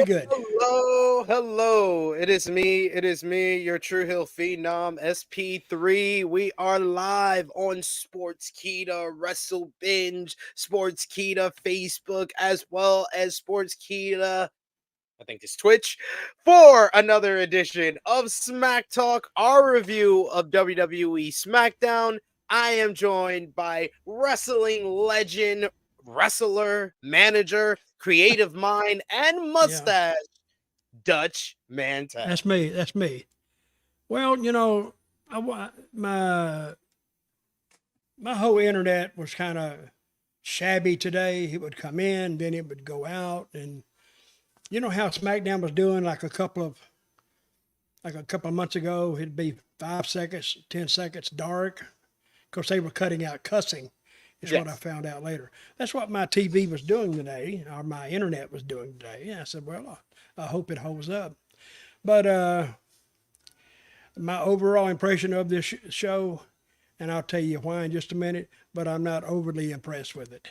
pretty good. Hello, hello. It is me, your True Hill Phenom, SP3. We are live on Sportskeeda, Wrestle Binge, Sportskeeda Facebook, as well as Sportskeeda, I think it's Twitch, for another edition of Smack Talk, our review of WWE SmackDown. I am joined by wrestling legend, wrestler, manager, creative mind, and Yeah, mustache, Dutch Mantell. that's me. That's me. Well, my whole internet was kind of shabby today. It would come in, then it would go out, and you know how SmackDown was doing like a couple of months ago. It'd be 5 seconds, 10 seconds dark. Of course, they were cutting out cussing. Is what I Yes. found out later. That's what my TV was doing today, or my internet was doing today. And I said, well, I hope it holds up. But my overall impression of this show, and I'll tell you why in just a minute, but I'm not overly impressed with it.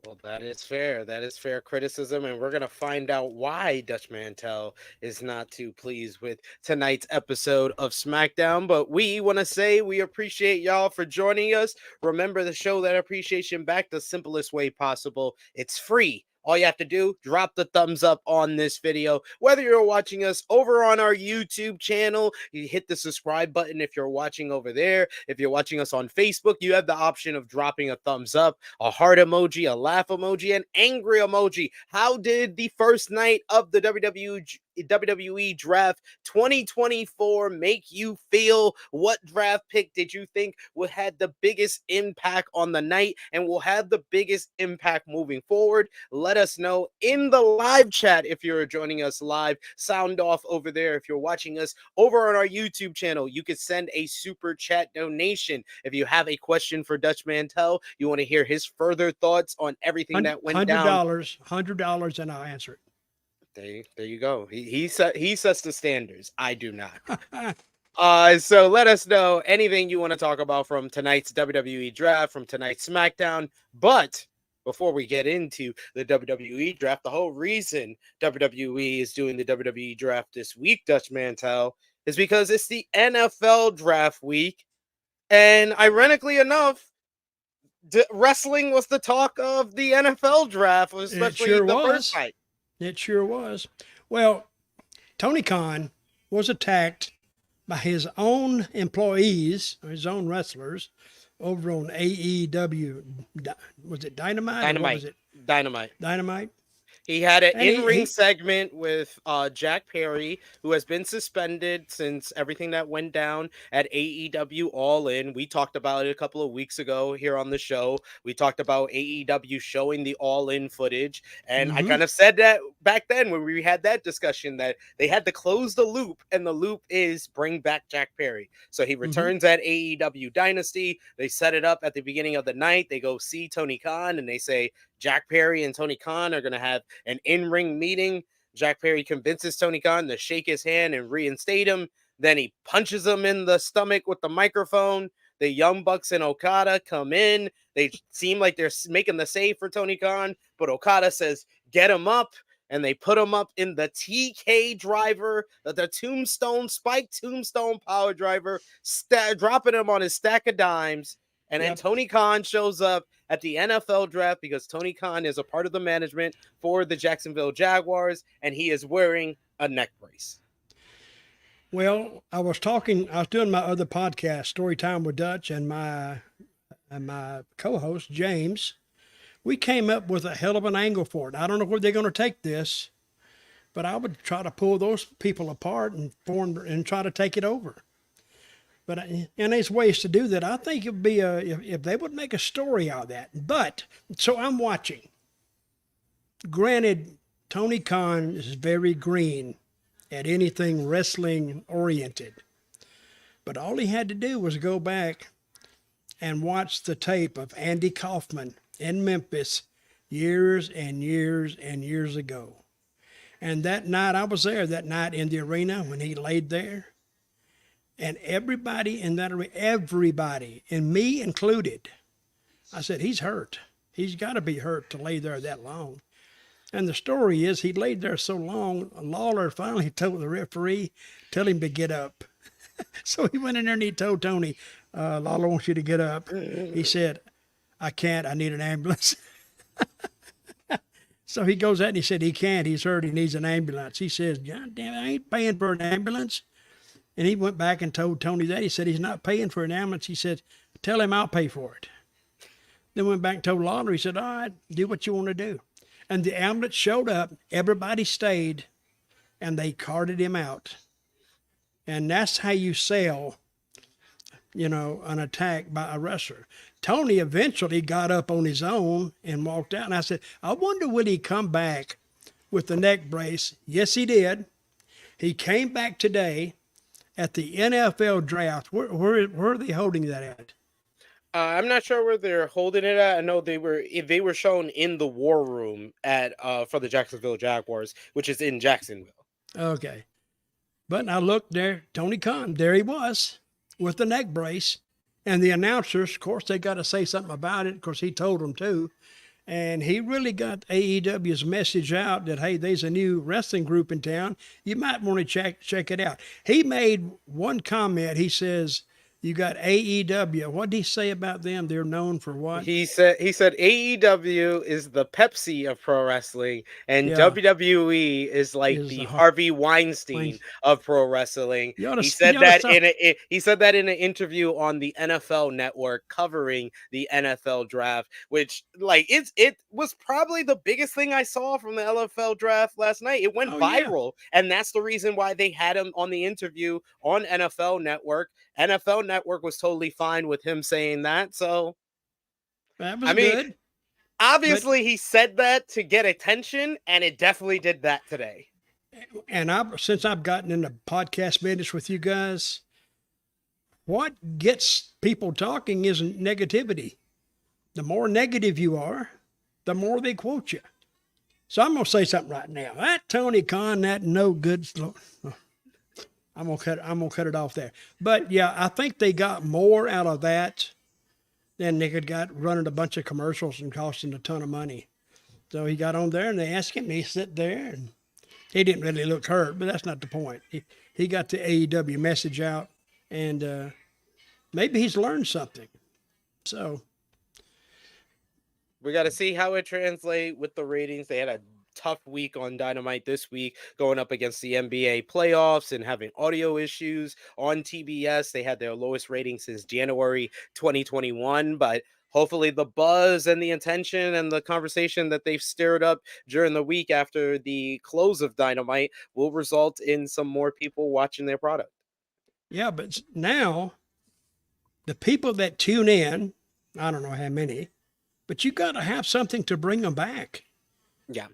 Well, that is fair. That is fair criticism, and we're gonna find out why Dutch Mantell is not too pleased with tonight's episode of SmackDown. But we want to say we appreciate y'all for joining us. Remember to show that appreciation back the simplest way possible. It's free. All you have to do, drop the thumbs up on this video. Whether you're watching us over on our YouTube channel, you hit the subscribe button if you're watching over there. If you're watching us on Facebook, you have the option of dropping a thumbs up, a heart emoji, a laugh emoji, an angry emoji. How did the first night of the WWE Draft 2024 make you feel? What draft pick did you think had the biggest impact on the night and will have the biggest impact moving forward? Let us know in the live chat if you're joining us live. Sound off over there. If you're watching us over on our YouTube channel, you could send a super chat donation. If you have a question for Dutch Mantell, you want to hear his further thoughts on everything that went Hundred down. dollars, $100, and I'll answer There you go. He sets the standards. I do not. it. So let us know anything you want to talk about from tonight's WWE draft, from tonight's SmackDown. But before we get into the WWE draft, the whole reason WWE is doing the WWE draft this week, Dutch Mantell, is because it's the NFL draft week. And ironically enough, wrestling was the talk of the NFL draft, It especially sure the first was. night. It sure was. Well, Tony Khan was attacked by his own employees, his own wrestlers, over on AEW. Was it Dynamite or what was Dynamite. it? Dynamite. Dynamite. He had an And in-ring segment with Jack Perry, who has been suspended since everything that went down at AEW All In. We talked about it a couple of weeks ago here on the show. We talked about AEW showing the All In footage, and I mm-hmm, kind of said that back then when we had that discussion that they had to close the loop, and the loop is bring back Jack Perry. So he mm-hmm. returns at AEW Dynasty. They set it up at the beginning of the night. They go see Tony Khan, and they say Jack Perry and Tony Khan are going to have an in-ring meeting. Jack Perry convinces Tony Khan to shake his hand and reinstate him. Then he punches him in the stomach with the microphone. The Young Bucks and Okada come in. They seem like they're making the save for Tony Khan, but Okada says, get him up. And they put him up in the TK driver, the tombstone, spike tombstone power driver, dropping him on his stack of dimes. And then Yep. Tony Khan shows up at the NFL draft because Tony Khan is a part of the management for the Jacksonville Jaguars, and he is wearing a neck brace. Well, I was doing my other podcast, Story Time with Dutch, and my co-host James. We came up with a hell of an angle for it. I don't know where they're going to take this, but I would try to pull those people apart and try to take it over. But and there's ways to do that. I think it'd be if they would make a story out of that. But so I'm watching. Granted, Tony Khan is very green at anything wrestling oriented, but all he had to do was go back and watch the tape of Andy Kaufman in Memphis years and years and years ago. And that night, I was there that night in the arena when he laid there. And everybody in that arena, everybody, and me included, I said, he's hurt. He's got to be hurt to lay there that long. And the story is he laid there so long, Lawler finally told the referee, tell him to get up. So he went in there and he told Tony, Lawler wants you to get up. He said, I can't, I need an ambulance. So he goes out and he said he can't, he's hurt, he needs an ambulance. He says, God damn it, I ain't paying for an ambulance. And he went back and told Tony that. He said he's not paying for an ambulance. He said, tell him I'll pay for it. Then went back and told Lawler, he said, all right, do what you want to do. And the ambulance showed up, everybody stayed, and they carted him out. And that's how you sell, an attack by a wrestler. Tony eventually got up on his own and walked out. And I said, I wonder would he come back with the neck brace? Yes, he did. He came back today at the NFL draft. Where are they holding that at? I'm not sure where they're holding it at. I know they were shown in the war room at for the Jacksonville Jaguars, which is in Jacksonville. Okay. But I looked there, Tony Khan, there he was with the neck brace. And the announcers, of course, they got to say something about it. Of course, he told them to. And he really got AEW's message out that, hey, there's a new wrestling group in town. You might want to check it out. He made one comment. He says, you got AEW. What did he say about them? They're known for what? He said AEW is the Pepsi of pro wrestling, and WWE is like the Harvey Weinstein of pro wrestling. He said that in an interview on the NFL Network covering the NFL draft, which it was probably the biggest thing I saw from the NFL draft last night. It went viral, and that's the reason why they had him on the interview on NFL Network. NFL Network was totally fine with him saying that. So, that was good. Obviously, he said that to get attention, and it definitely did that today. And since I've gotten in the podcast business with you guys, what gets people talking is negativity. The more negative you are, the more they quote you. So I'm going to say something right now. That Tony Khan, that no good... I'm gonna cut it off there. But yeah, I think they got more out of that than they could got running a bunch of commercials and costing a ton of money. So he got on there and they asked him, and he sat there and he didn't really look hurt, but that's not the point. He got the AEW message out, and maybe he's learned something. So we got to see how it translates with the ratings. They had a tough week on Dynamite this week, going up against the NBA playoffs and having audio issues on TBS. They had their lowest rating since January 2021, but hopefully the buzz and the attention and the conversation that they've stirred up during the week after the close of Dynamite will result in some more people watching their product. Yeah, but now the people that tune in, I don't know how many, but you got to have something to bring them back. Yeah.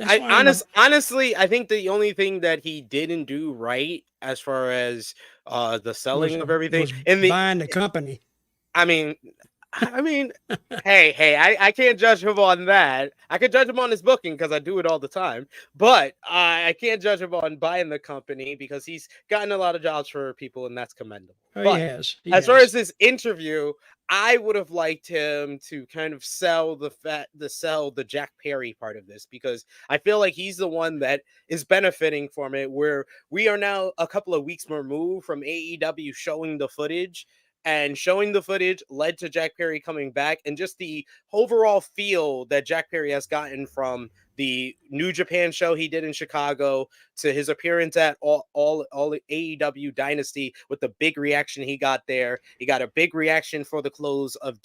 Honestly, I think the only thing that he didn't do right as far as the selling of everything in buying the company. I mean, hey, I can't judge him on that. I can judge him on his booking because I do it all the time. But I can't judge him on buying the company because he's gotten a lot of jobs for people, and that's commendable. Oh, he has. As far as this interview, I would have liked him to kind of sell the Jack Perry part of this, because I feel like he's the one that is benefiting from it, where we are now a couple of weeks removed from AEW showing the footage. And showing the footage led to Jack Perry coming back, and just the overall feel that Jack Perry has gotten from the New Japan show he did in Chicago to his appearance at all AEW Dynasty with the big reaction he got there. He got a big reaction for the close of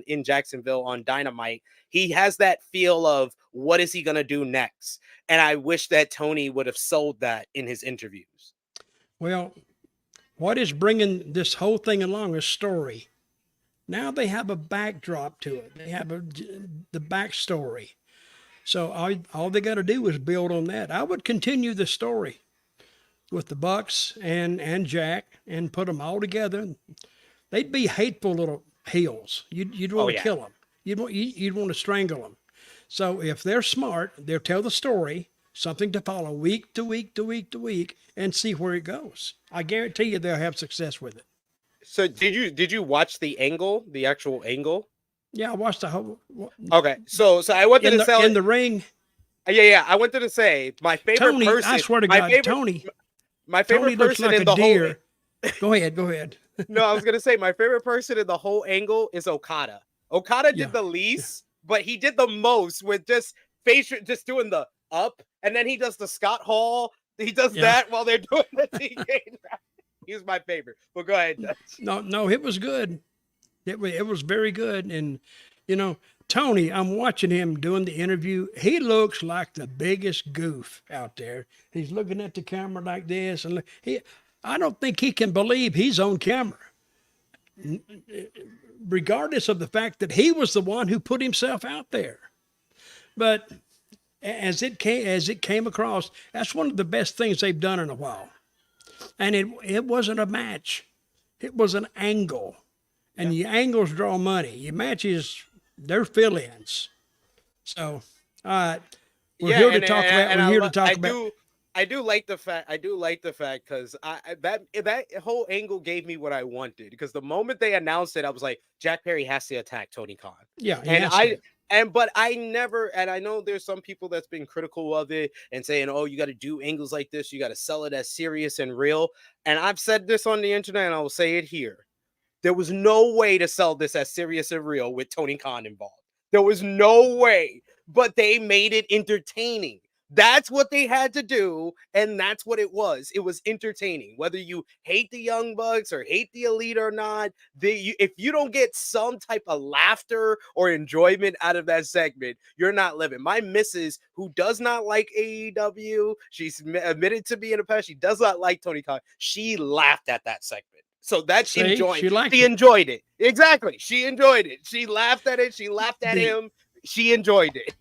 in Jacksonville on Dynamite. He has that feel of what is he going to do next? And I wish that Tony would have sold that in his interviews. Well, what is bringing this whole thing along is story. Now they have a backdrop to it. They have the backstory. So all they got to do is build on that. I would continue the story with the Bucks and Jack and put them all together. They'd be hateful little heels. You'd want to kill them. You'd want to strangle them. So if they're smart, they'll tell the story, something to follow week to week to week to week, and see where it goes. I guarantee you they'll have success with it. So did you watch the actual angle? Yeah, I watched the whole. Okay, so I wanted to sell in the ring. Yeah. I wanted to say my favorite Tony, I person. swear to My God, favorite. Tony. My Tony favorite looks person like in a the whole. deer. Go ahead. No, I was gonna say my favorite person in the whole angle is Okada. Okada Yeah. did the least, but he did the most with just facial, just doing the up, and then he does the Scott Hall. He does Yeah. that while they're doing the TK. He's my favorite. But go ahead, Dutch. No, it was good. It was very good. And, you know, Tony, I'm watching him doing the interview. He looks like the biggest goof out there. He's looking at the camera like this. And I don't think he can believe he's on camera, regardless of the fact that he was the one who put himself out there. But as it came across, that's one of the best things they've done in a while. And it wasn't a match. It was an angle. And the angles draw money. Your matches, they're fill-ins. So, all right, Yeah, and we're here to talk about. I do like the fact because that whole angle gave me what I wanted, because the moment they announced it, I was like, Jack Perry has to attack Tony Khan. Yeah, he And has to. but I never, and I know there's some people that's been critical of it and saying, oh, you got to do angles like this, you got to sell it as serious and real. And I've said this on the internet, and I will say it here. There was no way to sell this as serious and real with Tony Khan involved. There was no way, but they made it entertaining. That's what they had to do, and that's what it was. It was entertaining. Whether you hate the Young Bucks or hate the Elite or not, if you don't get some type of laughter or enjoyment out of that segment, you're not living. My missus, who does not like AEW, she's admitted to me in the past, she does not like Tony Khan. She laughed at that segment. So that's See, enjoying. she liked She it. enjoyed it. Exactly. She enjoyed it. She laughed at it. She laughed at The him. She enjoyed it.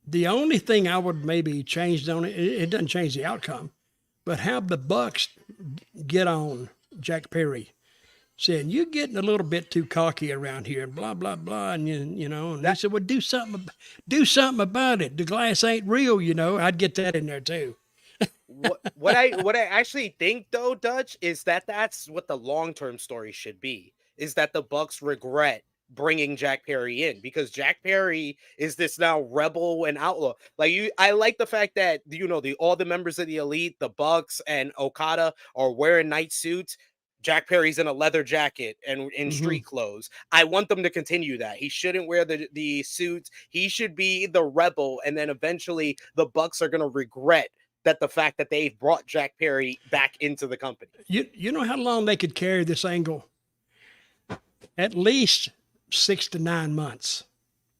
the only thing I would maybe change on it doesn't change the outcome, but how the Bucks get on Jack Perry, saying you're getting a little bit too cocky around here, and blah blah blah, and you know, and he said, well, do something about it. The glass ain't real, you know. I'd get that in there too. What I actually think, though, Dutch, is that that's what the long-term story should be, is that the Bucks regret bringing Jack Perry in, because Jack Perry is this now rebel and outlaw. I like the fact that, all the members of the Elite, the Bucks and Okada, are wearing night suits. Jack Perry's in a leather jacket and in Mm-hmm. street clothes. I want them to continue that. He shouldn't wear the suits. He should be the rebel, and then eventually the Bucks are going to regret that the fact that they've brought Jack Perry back into the company. You know how long they could carry this angle? At least 6 to 9 months.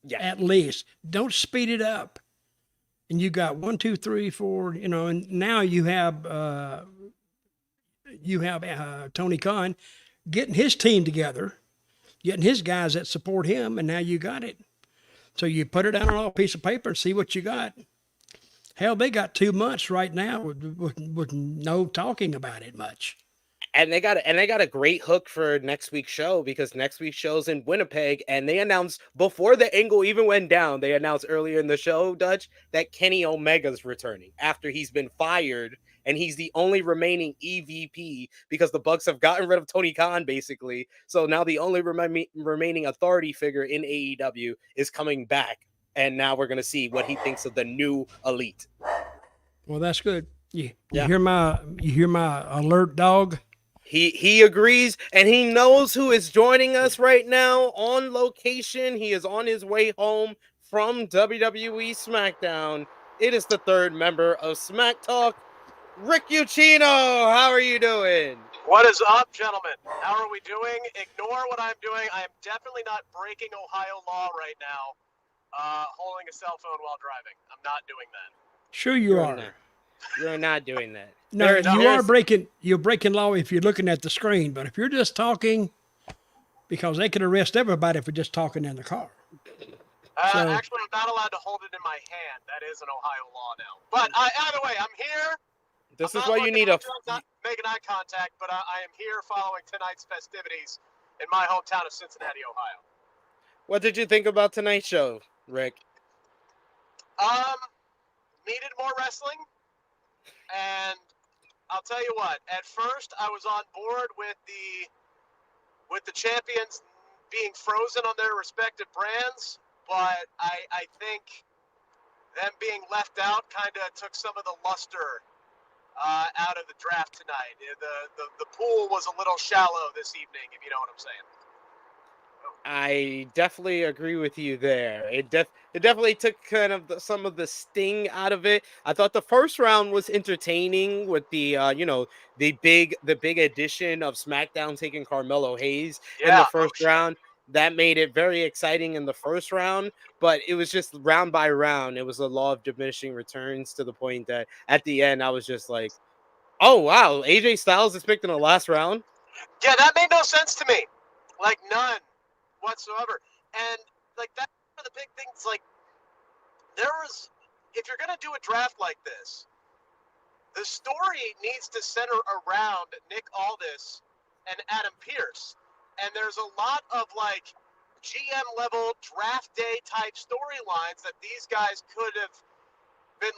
Yeah. At least. Don't speed it up. And you got 1, 2, 3, 4, and now you have Tony Khan getting his team together, getting his guys that support him, and now you got it. So you put it down on a piece of paper and see what you got. Hell, they got 2 months right now with no talking about it much. And they got a great hook for next week's show, because next week's show's in Winnipeg, and they announced before the angle even went down, they announced earlier in the show, Dutch, that Kenny Omega's returning after he's been fired, and he's the only remaining EVP because the Bucks have gotten rid of Tony Khan, basically. So now the only remaining authority figure in AEW is coming back, and now we're gonna see what he thinks of the new Elite. Well, that's good. You hear my alert dog? He agrees, and he knows who is joining us right now on location. He is on his way home from WWE SmackDown. It is the third member of Smack Talk, Rick Ucchino. How are you doing? What is up, gentlemen? How are we doing? Ignore what I'm doing. I am definitely not breaking Ohio law right now, holding a cell phone while driving. I'm not doing that. Sure you are. You're not doing that. No, you're breaking law if you're looking at the screen, but if you're just talking, because they can arrest everybody if we're just talking in the car. Actually, I'm not allowed to hold it in my hand. That is an Ohio law now. But either way, I'm here. This is why you need not making eye contact, but I am here following tonight's festivities in my hometown of Cincinnati, Ohio. What did you think about tonight's show, Rick? Needed more wrestling, and I'll tell you what. At first, I was on board with the champions being frozen on their respective brands, but I think them being left out kind of took some of the luster out of the draft tonight. The pool was a little shallow this evening, if you know what I'm saying. I definitely agree with you there. It definitely took kind of some of the sting out of it. I thought the first round was entertaining with the the big addition of SmackDown taking Carmelo Hayes in the Yeah. first round. That made it very exciting in the first round, but it was just round by round. It was a law of diminishing returns to the point that at the end I was just like, "Oh wow, AJ Styles is picked in the last round." Yeah, that made no sense to me. Like, none whatsoever. And, like, that's one of the big things. Like, if you're going to do a draft like this, the story needs to center around Nick Aldis and Adam Pearce. And there's a lot of, like, GM level draft day type storylines that these guys could have been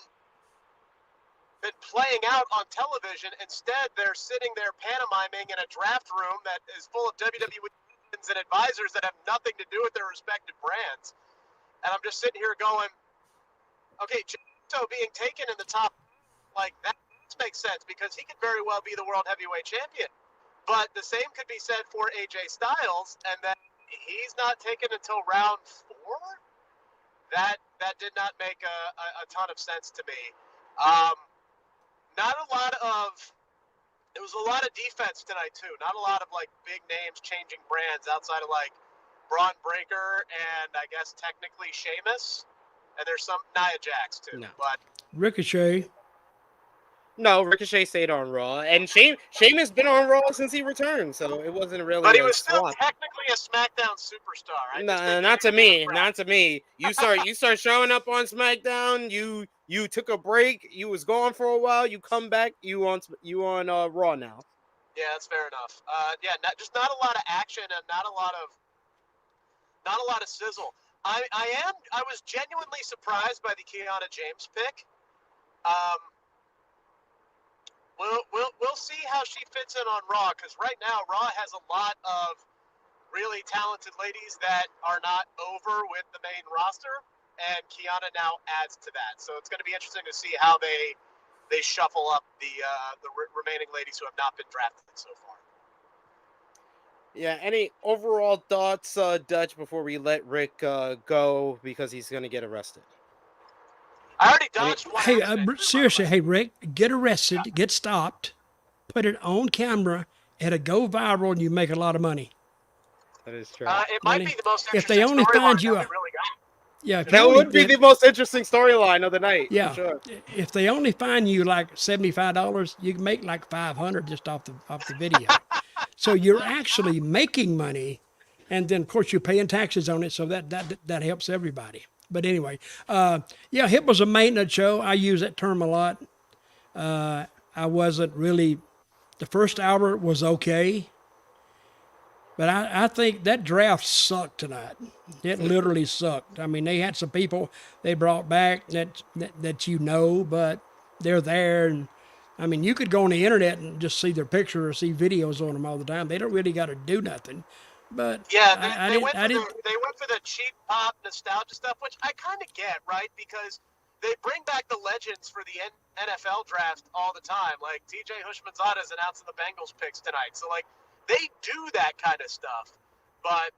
playing out on television. Instead, they're sitting there pantomiming in a draft room that is full of WWE and advisors that have nothing to do with their respective brands. And I'm just sitting here going, okay, Jericho being taken in the top, like, that makes sense because he could very well be the world heavyweight champion. But the same could be said for AJ Styles, and then he's not taken until round 4. That did not make a ton of sense to me. It was a lot of defense tonight too. Not a lot of like big names changing brands outside of like Braun Breaker and I guess technically Sheamus. And there's some Nia Jax too. No. But Ricochet. No, Ricochet stayed on Raw, and Sheamus been on Raw since he returned, so it wasn't really. But he was still swap. technically a SmackDown superstar. No, not to me. Not to me. You start showing up on SmackDown. You took a break. You was gone for a while. You come back. You on Raw now. Yeah, that's fair enough. Just not a lot of action and not a lot of sizzle. I was genuinely surprised by the Kiana James pick. We'll see how she fits in on Raw, because right now Raw has a lot of really talented ladies that are not over with the main roster, and Kiana now adds to that. So it's going to be interesting to see how they shuffle up the remaining ladies who have not been drafted so far. Yeah. Any overall thoughts, Dutch, before we let Rick go because he's going to get arrested? I already dodged one. Hey, accident, seriously, hey, Rick, get arrested, get stopped, put it on camera, it'll go viral, and you make a lot of money. That is true. It might be the most If interesting they only storyline find you that a- we really got. Yeah, if you That only would be get- the most interesting storyline of the night. Yeah, for sure. if they only fine you like $75, you can make like $500 just off the video. So you're actually making money, and then of course you're paying taxes on it, so that helps everybody. But anyway, yeah, it was a maintenance show. I use that term a lot. I wasn't really. The first hour was okay, but I think that draft sucked tonight. It literally sucked. I mean, they had some people they brought back that you know, but they're there, and I mean, you could go on the internet and just see their picture or see videos on them all the time. They don't really got to do nothing. But Yeah, I they went didn't. for the cheap pop nostalgia stuff, which I kind of get, right? Because they bring back the legends for the NFL draft all the time. Like TJ Hushmanzada is announcing the Bengals picks tonight, so like they do that kind of stuff. But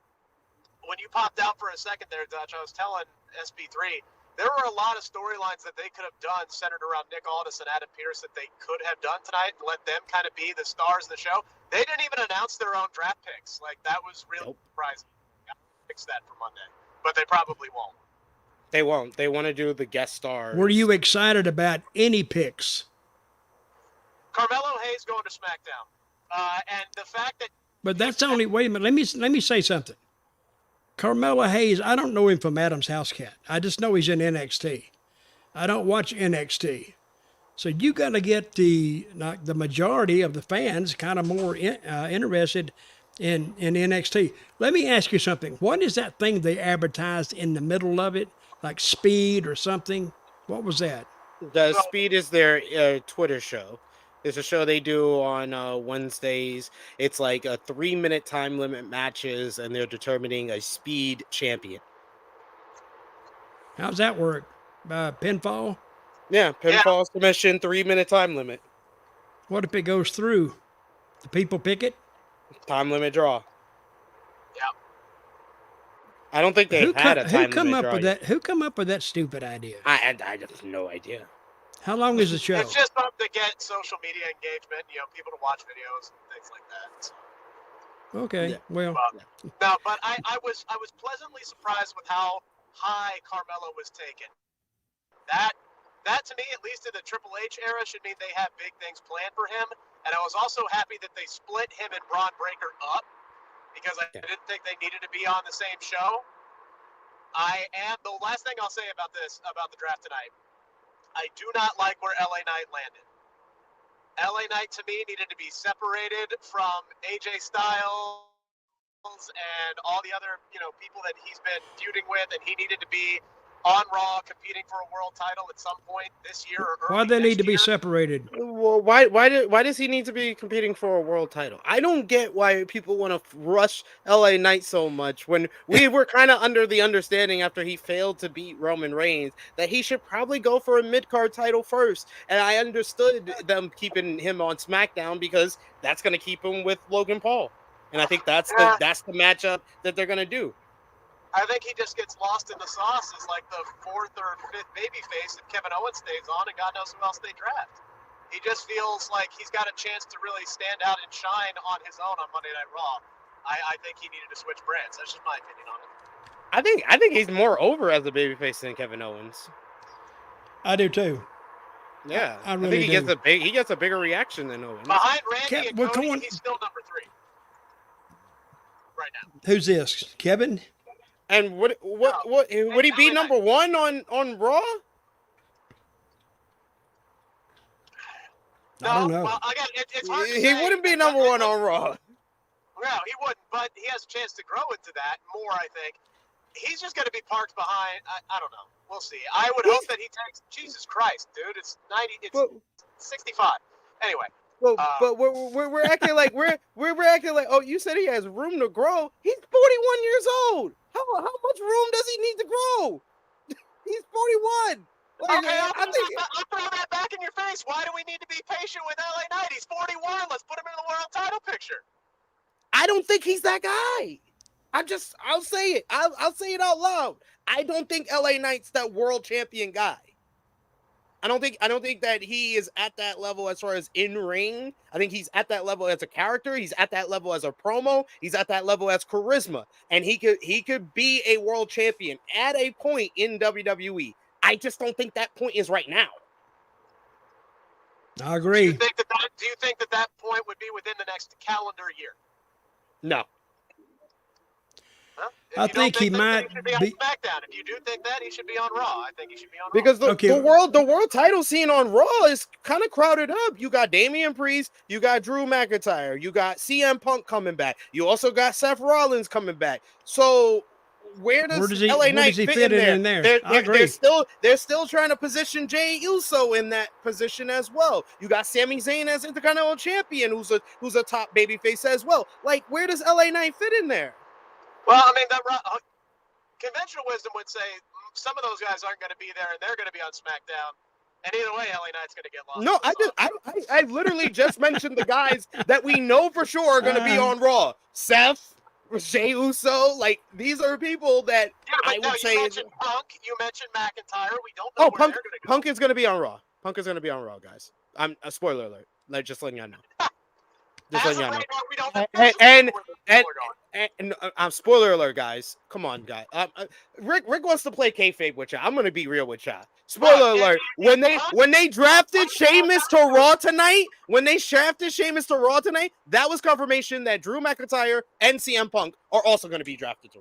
when you popped out for a second there, Dutch, I was telling SB3 there were a lot of storylines that they could have done centered around Nick Aldis and Adam Pearce that they could have done tonight and let them kind of be the stars of the show. They didn't even announce their own draft picks. Like, that was really surprising. I'll fix that for Monday. But they probably won't. They won't. They want to do the guest stars. Were you excited about any picks? Carmelo Hayes going to SmackDown. And the fact that... But that's only, wait a minute, let me say something. Carmelo Hayes, I don't know him from Adam's House Cat. I just know he's in NXT. I don't watch NXT. So you got to get the majority of the fans kind of more interested in NXT. Let me ask you something. What is that thing they advertised in the middle of it? Like Speed or something? What was that? The Speed is their Twitter show. It's a show they do on Wednesdays. It's like a 3-minute time limit matches, and they're determining a Speed champion. How's that work? pinfall. Yeah, pinfall submission, 3-minute time limit. What if it goes through? The people pick it. Time limit draw. Yeah. I don't think they had a time come limit up draw with yet. that? Who come up with that stupid idea? I have no idea. How long is the show? It's just up to get social media engagement, people to watch videos and things like that. So. Okay, Yeah. well, No, but I was pleasantly surprised with how high Carmelo was taken. That to me, at least in the Triple H era, should mean they have big things planned for him. And I was also happy that they split him and Braun Breaker up because I didn't think they needed to be on the same show. The last thing I'll say about the draft tonight, I do not like where LA Knight landed. LA Knight to me needed to be separated from AJ Styles and all the other, people that he's been feuding with, and he needed to be on Raw competing for a world title at some point this year or early why they need to be year. separated? Well, why does he need to be competing for a world title? I don't get why people want to rush LA Knight so much when we were kind of under the understanding after he failed to beat Roman Reigns that he should probably go for a mid-card title first. And I understood them keeping him on SmackDown because that's going to keep him with Logan Paul. And I think that's the matchup that they're going to do. I think he just gets lost in the sauce as like the fourth or fifth babyface if Kevin Owens stays on, and God knows who else they draft. He just feels like he's got a chance to really stand out and shine on his own on Monday Night Raw. I think he needed to switch brands. That's just my opinion on it. I think he's more over as a babyface than Kevin Owens. I do too. Yeah, I really think do. he gets a bigger reaction than Owens. Behind Randy and Cody, he's still number 3 right now. Who's this? Kevin? And would he be number 1 on Raw? No, I don't know. Well, again, it's hard to He say. wouldn't be number 1 on Raw. No, he wouldn't, but he has a chance to grow into that more, I think. He's just going to be parked behind. I don't know. We'll see. I would hope that he takes. Jesus Christ, dude! It's 90. It's 65. Anyway. But we're acting like we're acting like, oh, you said he has room to grow. He's 41 years old. How much room does he need to grow? He's 41. Like, Okay, I think I'll throw that back in your face. Why do we need to be patient with LA Knight? He's 41. Let's put him in the world title picture. I don't think he's that guy. I'll say it. I'll say it out loud. I don't think LA Knight's that world champion guy. I don't think that he is at that level as far as in ring. I think he's at that level as a character. He's at that level as a promo. He's at that level as charisma, and he could be a world champion at a point in WWE. I just don't think that point is right now. I agree. Do you think that point would be within the next calendar year? No. Huh? I think he might he should be on SmackDown. If you do think that, he should be on Raw. I think he should be on Raw. Because the world title scene on Raw is kind of crowded up. You got Damian Priest, you got Drew McIntyre, you got CM Punk coming back. You also got Seth Rollins coming back. So where does LA Knight fit in there? They're still trying to position Jey Uso in that position as well. You got Sami Zayn as Intercontinental Champion, who's a top babyface as well. Like, where does LA Knight fit in there? Well, I mean, conventional wisdom would say some of those guys aren't going to be there, and they're going to be on SmackDown. And either way, LA Knight's going to get lost. No, I literally just mentioned the guys that we know for sure are going to be on Raw. Seth, Jey Uso, like, these are people that I would say. You mentioned Punk, you mentioned McIntyre. We don't know where they're going to go. Punk is going to be on Raw. Punk is going to be on Raw, guys. I'm a spoiler alert. Like, just letting y'all know. Just letting y'all know. We don't And spoiler alert, guys. Come on, guys. Rick wants to play kayfabe with y'all. I'm gonna be real with y'all. Spoiler alert. When they drafted Sheamus to Raw tonight, that was confirmation that Drew McIntyre and CM Punk are also gonna be drafted to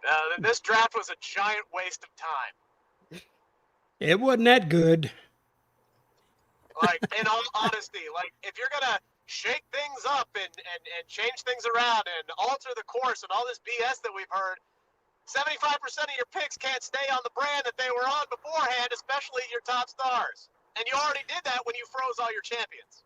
Raw. This draft was a giant waste of time. It wasn't that good. Like, in all honesty, like, if you're gonna shake things up and change things around and alter the course and all this BS that we've heard, 75% of your picks can't stay on the brand that they were on beforehand, especially your top stars. And you already did that when you froze all your champions.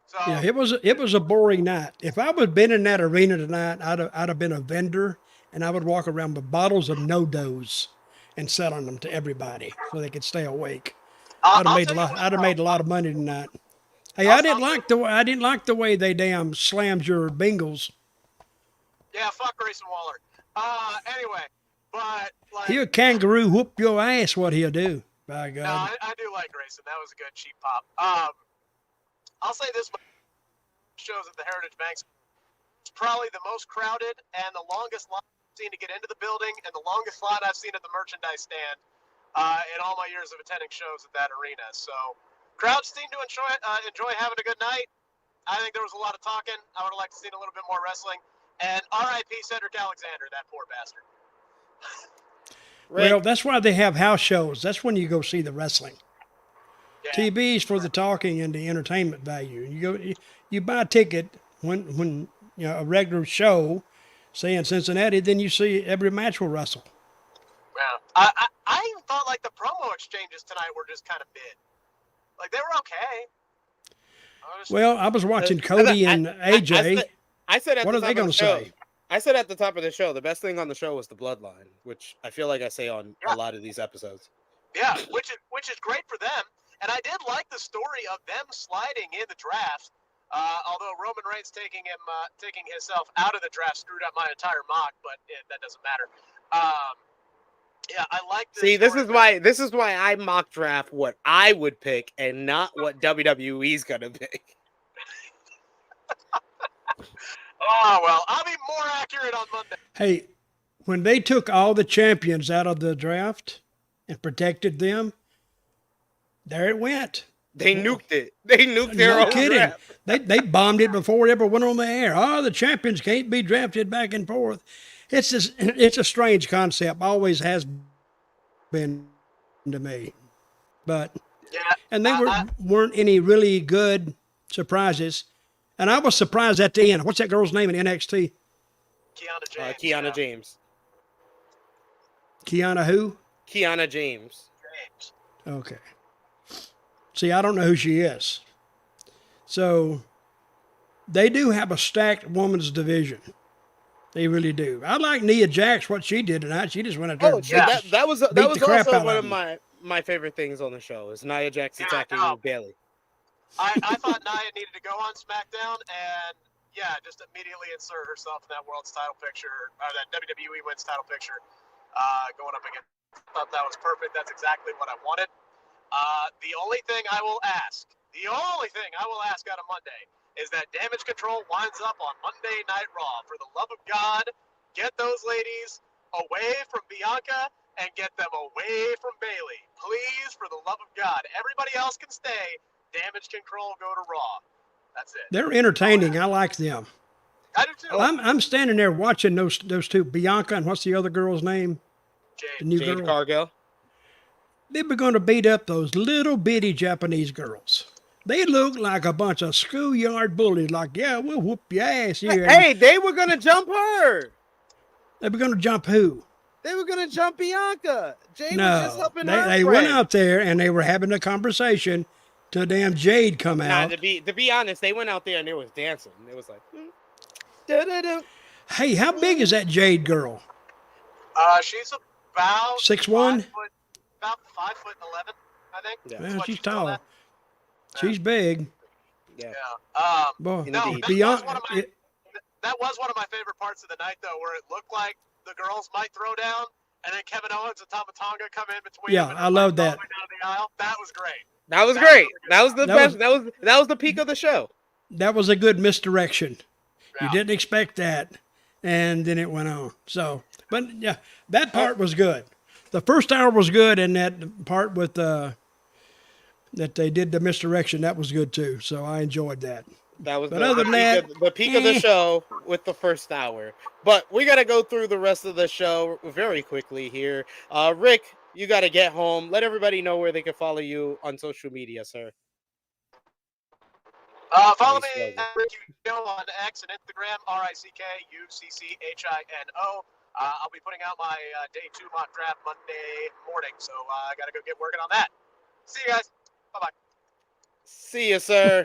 So Yeah, it was a boring night. If I would have been in that arena tonight, I'd have been a vendor, and I would walk around with bottles of No-Dos and selling them to everybody so they could stay awake. I'll I'd have made a tell you lot. what, I'd have bro. made a lot of money tonight. Hey, I'll I didn't like the way they damn slammed your Bengals. Yeah, fuck Grayson Waller. Anyway, but like, He'll kangaroo whoop your ass. What he'll do? By no, God. I do like Grayson. That was a good cheap pop. I'll say this much: shows at the Heritage Banks. It's probably the most crowded and the longest line I've seen to get into the building, and the longest line I've seen at the merchandise stand in all my years of attending shows at that arena. So, crowds seem to enjoy having a good night. I think there was a lot of talking. I would have liked to see a little bit more wrestling. And R.I.P. Cedric Alexander, that poor bastard. Rick, Well, that's why they have house shows. That's when you go see the wrestling. Yeah. TV's for the talking and the entertainment value. You buy a ticket when a regular show, say in Cincinnati, then you see every match will wrestle. Yeah. I even thought like the promo exchanges tonight were just kind of mid. Like they were okay. Well, I was watching Cody and AJ. I said at What the are they top of going the to show. say? I said at the top of the show, the best thing on the show was the bloodline, which I feel like I say on Yeah. a lot of these episodes. Yeah, which is great for them. And I did like the story of them sliding in the draft. Although Roman Reigns taking himself out of the draft screwed up my entire mock, but that doesn't matter. Yeah, I like this. See, this is why I mock draft what I would pick and not what WWE's gonna pick. Oh well, I'll be more accurate on Monday. Hey, when they took all the champions out of the draft and protected them, there it went. They nuked it. They nuked their No own kidding. draft. They bombed it before it ever went on the air. Oh, the champions can't be drafted back and forth. It's a strange concept. Always has been to me. But Yeah, and they weren't any really good surprises. And I was surprised at the end. What's that girl's name in NXT? Kiana James. Kiana James. Kiana who? Kiana James. James. Okay. See, I don't know who she is. So they do have a stacked women's division. They really do. I like Nia Jax, what she did tonight. She just went out there and yeah. That was beat the crap also out one of of them. my favorite things on the show is Nia Jax attacking no. Bailey. I thought Nia needed to go on SmackDown and just immediately insert herself in that world's title picture, or that WWE Women's title picture, going up against. I thought that was perfect. That's exactly what I wanted. The only thing I will ask out of Monday is that Damage Control winds up on Monday Night Raw. For the love of God, get those ladies away from Bianca and get them away from Bailey. Please, for the love of God. Everybody else can stay. Damage Control go to Raw. That's it. They're entertaining. I like them. I do too. I'm standing there watching those two, Bianca and what's the other girl's name? The Jade. new Jade girl. Cargill. They were going to beat up those little bitty Japanese girls. They look like a bunch of schoolyard bullies. Like, yeah, we'll whoop your ass here. Hey, they were gonna jump her. They were going to jump who? They were gonna jump Bianca. Jade was just No, helping her. they went friend. out there and they were having a conversation till damn Jade come Nah, out. to be honest, they went out there and it was dancing. It was like, da-da-da. Hey, how big is that Jade girl? She's about 6'1"? About 5'11", I think. Yeah. That's Well, what she's she's still tall. at. She's big. Yeah. Yeah. Boy, Indeed. No, that was one of my favorite parts of the night, though, where it looked like the girls might throw down, and then Kevin Owens and Tama Tonga come in between. Yeah, them and I love they're that. going down the aisle. That was great. That was That was great. really good That was the That best. was- That was the peak of the show. that was a good misdirection. You Yeah. didn't expect that, and then it went on. So, but yeah, that part was good. The first hour was good, and that part with that they did the misdirection, that was good too. So I enjoyed that. That was But other than that, the peak of the show with the first hour. But we got to go through the rest of the show very quickly here. Rick, you got to get home. Let everybody know where they can follow you on social media, sir. Follow Nice me logo. at Rick Ucchino on X and Instagram, RickUcchino. I'll be putting out my day 2 mock draft Monday morning, so I got to go get working on that. See you guys. Bye-bye. See you, sir.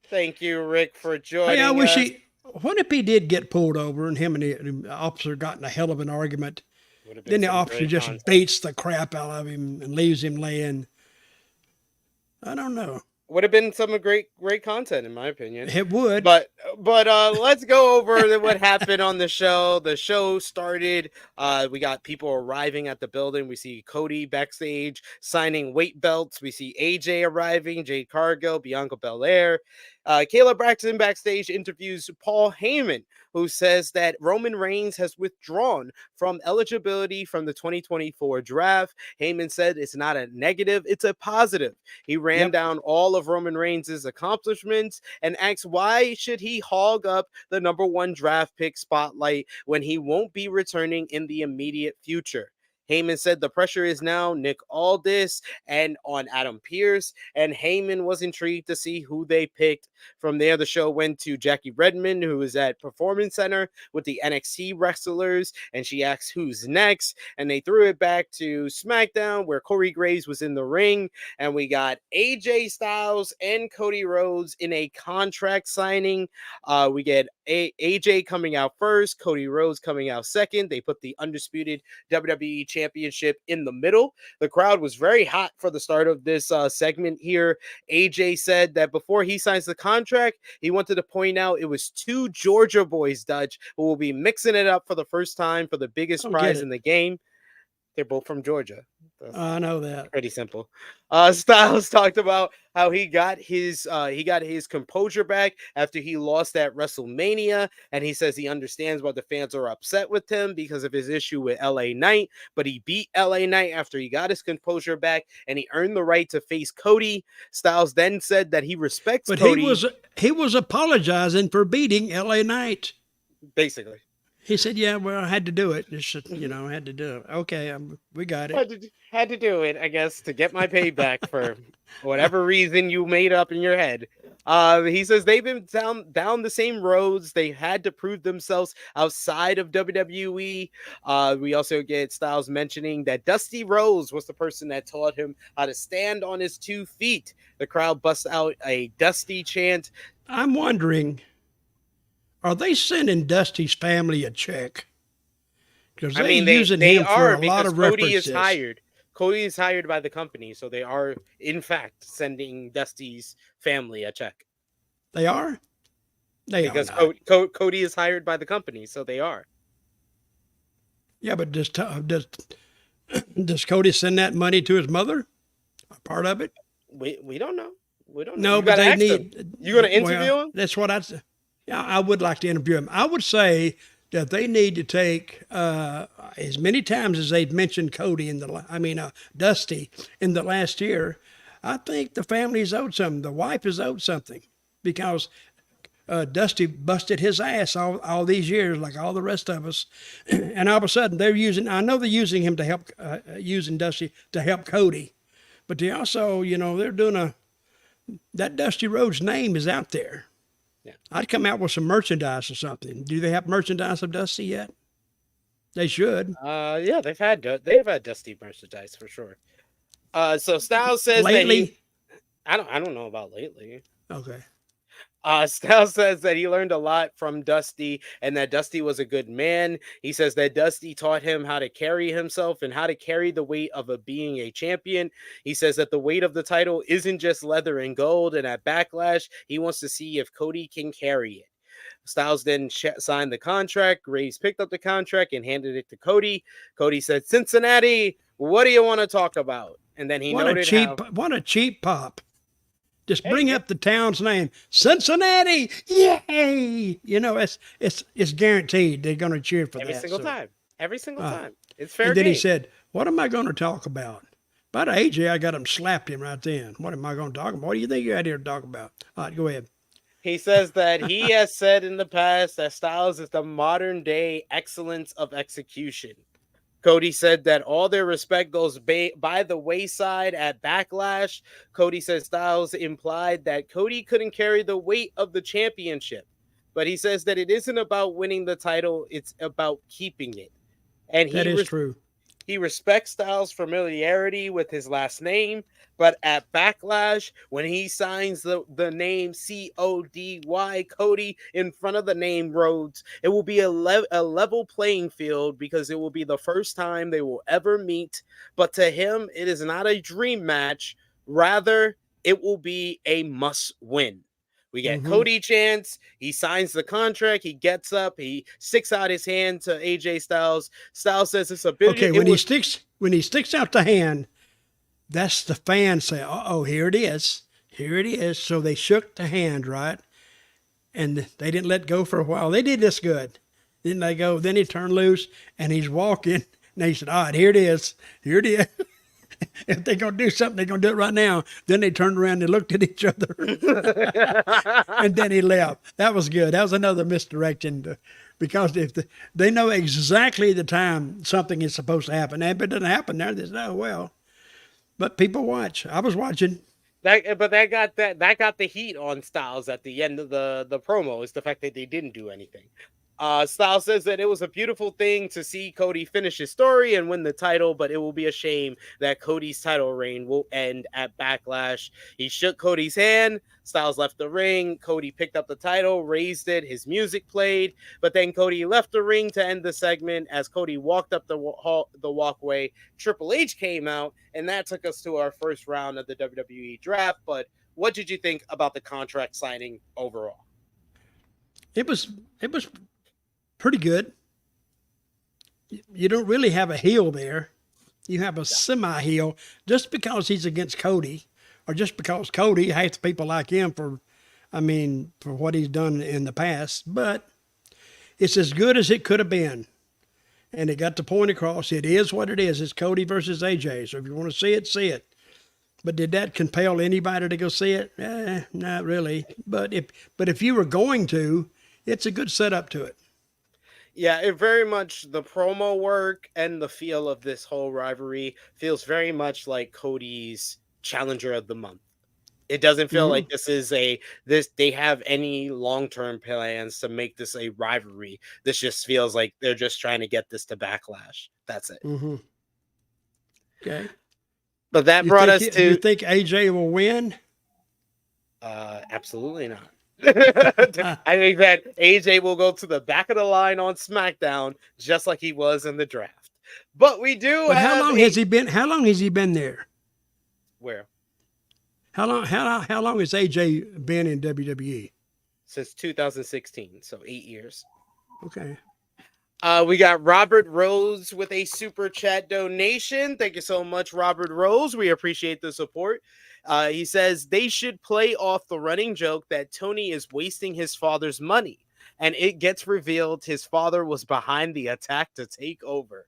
Thank you, Rick, for joining Hey, I wish us. what if he did get pulled over and him and the officer got in a hell of an argument? Would have been Then the some officer great just content. beats the crap out of him and leaves him laying. I don't know. Would have been some great content in my opinion. It would. But let's go over what happened on the show. The show started. We got people arriving at the building. We see Cody backstage signing weight belts. We see AJ arriving, Jade Cargill, Bianca Belair. Kayla Braxton backstage interviews Paul Heyman, who says that Roman Reigns has withdrawn from eligibility from the 2024 draft. Heyman said it's not a negative, it's a positive. He ran down all of Roman Reigns' accomplishments and asked why should he hog up the number one draft pick spotlight when he won't be returning in the immediate future. Heyman said the pressure is now Nick Aldis and on Adam Pearce, and Heyman was intrigued to see who they picked. From there, the show went to Jackie Redmond, who was at Performance Center with the NXT wrestlers, and she asked who's next, and they threw it back to SmackDown, where Corey Graves was in the ring, and we got AJ Styles and Cody Rhodes in a contract signing. We get AJ coming out first, Cody Rhodes coming out second. They put the undisputed WWE Championship in the middle. The crowd was very hot for the start of this segment here. AJ said that before he signs the contract, he wanted to point out it was two Georgia boys, Dutch, who will be mixing it up for the first time for the biggest prize in the game. They're both from Georgia. I know that. Pretty simple. Styles talked about how he got his composure back after he lost at WrestleMania, and he says he understands why the fans are upset with him because of his issue with LA Knight, but he beat LA Knight after he got his composure back, and he earned the right to face Cody. Styles then said that he respects Cody. He was apologizing for beating LA Knight. Basically. He said, "Yeah, well, I had to do it. Just, I had to do it. Okay, we got it. Had to do it, I guess, to get my payback for whatever reason you made up in your head." He says they've been down the same roads. They had to prove themselves outside of WWE. We also get Styles mentioning that Dusty Rhodes was the person that taught him how to stand on his 2 feet. The crowd busts out a Dusty chant. I'm wondering, are they sending Dusty's family a check? Because they're using him for a lot of references. Cody is hired. Cody is hired by the company, so they are, in fact, sending Dusty's family a check. They are? Because Cody is hired by the company, so they are. Yeah, but does Cody send that money to his mother? A part of it? We don't know. We don't know. No, but they need. You going to interview him? That's what I would like to interview him. I would say that they need to take as many times as they've mentioned Cody Dusty in the last year. I think the family's owed something. The wife is owed something because Dusty busted his ass all these years, like all the rest of us. And all of a sudden, I know they're using him to help, using Dusty to help Cody. But they also, they're doing that Dusty Rhodes name is out there. Yeah. I'd come out with some merchandise or something. Do they have merchandise of Dusty yet? They should. Yeah, they've had Dusty merchandise for sure. So Styles says lately, that I don't know about lately. Okay. Styles says that he learned a lot from Dusty and that Dusty was a good man. He says that Dusty taught him how to carry himself and how to carry the weight of being a champion. He says that the weight of the title isn't just leather and gold, and at Backlash, he wants to see if Cody can carry it. Styles then signed the contract. Graves picked up the contract and handed it to Cody. Cody said, "Cincinnati, what do you want to talk about?" And then he noted what a cheap pop. Just bring up the town's name, Cincinnati. Yay! It's guaranteed they're going to cheer for every that single time. Every single time. It's fair. And then he said, "What am I going to talk about?" About AJ, I got him slapped him right then. What am I going to talk about? What do you think you're out here to talk about? All right, go ahead. He says that he has said in the past that Styles is the modern day excellence of execution. Cody said that all their respect goes by the wayside at Backlash. Cody said Styles implied that Cody couldn't carry the weight of the championship. But he says that it isn't about winning the title, it's about keeping it. And that is true. He respects Styles' familiarity with his last name, but at Backlash, when he signs the name C-O-D-Y, Cody, in front of the name Rhodes, it will be a level playing field because it will be the first time they will ever meet. But to him, it is not a dream match. Rather, it will be a must win. We get Cody chance. He signs the contract. He gets up. He sticks out his hand to AJ Styles. Styles says it's a bit. Okay, when he sticks out the hand, that's the fans say, "Uh-oh, here it is. Here it is." So they shook the hand, right? And they didn't let go for a while. They did this good. Didn't they go? Then he turned loose and he's walking. And they said, "All right, here it is. Here it is." If they're going to do something, they're going to do it right now. Then they turned around and looked at each other. And then he left. That was good. That was another misdirection because they know exactly the time something is supposed to happen. And if it doesn't happen there, they say, "Oh, well." But people watch. I was watching. That got the heat on Styles at the end of the promo, is the fact that they didn't do anything. Styles says that it was a beautiful thing to see Cody finish his story and win the title, but it will be a shame that Cody's title reign will end at Backlash. He shook Cody's hand. Styles left the ring. Cody picked up the title, raised it. His music played, but then Cody left the ring to end the segment. As Cody walked up the walkway, Triple H came out, and that took us to our first round of the WWE draft. But what did you think about the contract signing overall? It was pretty good. You don't really have a heel there. You have a semi-heel just because he's against Cody, or just because Cody, half the people like him for what he's done in the past. But it's as good as it could have been. And it got the point across. It is what it is. It's Cody versus AJ. So if you want to see it, see it. But did that compel anybody to go see it? Not really. But if you were going to, it's a good setup to it. Yeah, it very much, the promo work and the feel of this whole rivalry feels very much like Cody's Challenger of the Month. It doesn't feel like they have any long-term plans to make this a rivalry. This just feels like they're just trying to get this to Backlash. That's it. Mm-hmm. Okay. But that brought us to... You think AJ will win? Absolutely not. I think that AJ will go to the back of the line on SmackDown, just like he was in the draft. But we do. But how long has he been? How long has he been there? Where? How long has AJ been in WWE? Since 2016, so 8 years. Okay. We got Robert Rose with a super chat donation. Thank you so much, Robert Rose. We appreciate the support. He says they should play off the running joke that Tony is wasting his father's money, and it gets revealed his father was behind the attack to take over.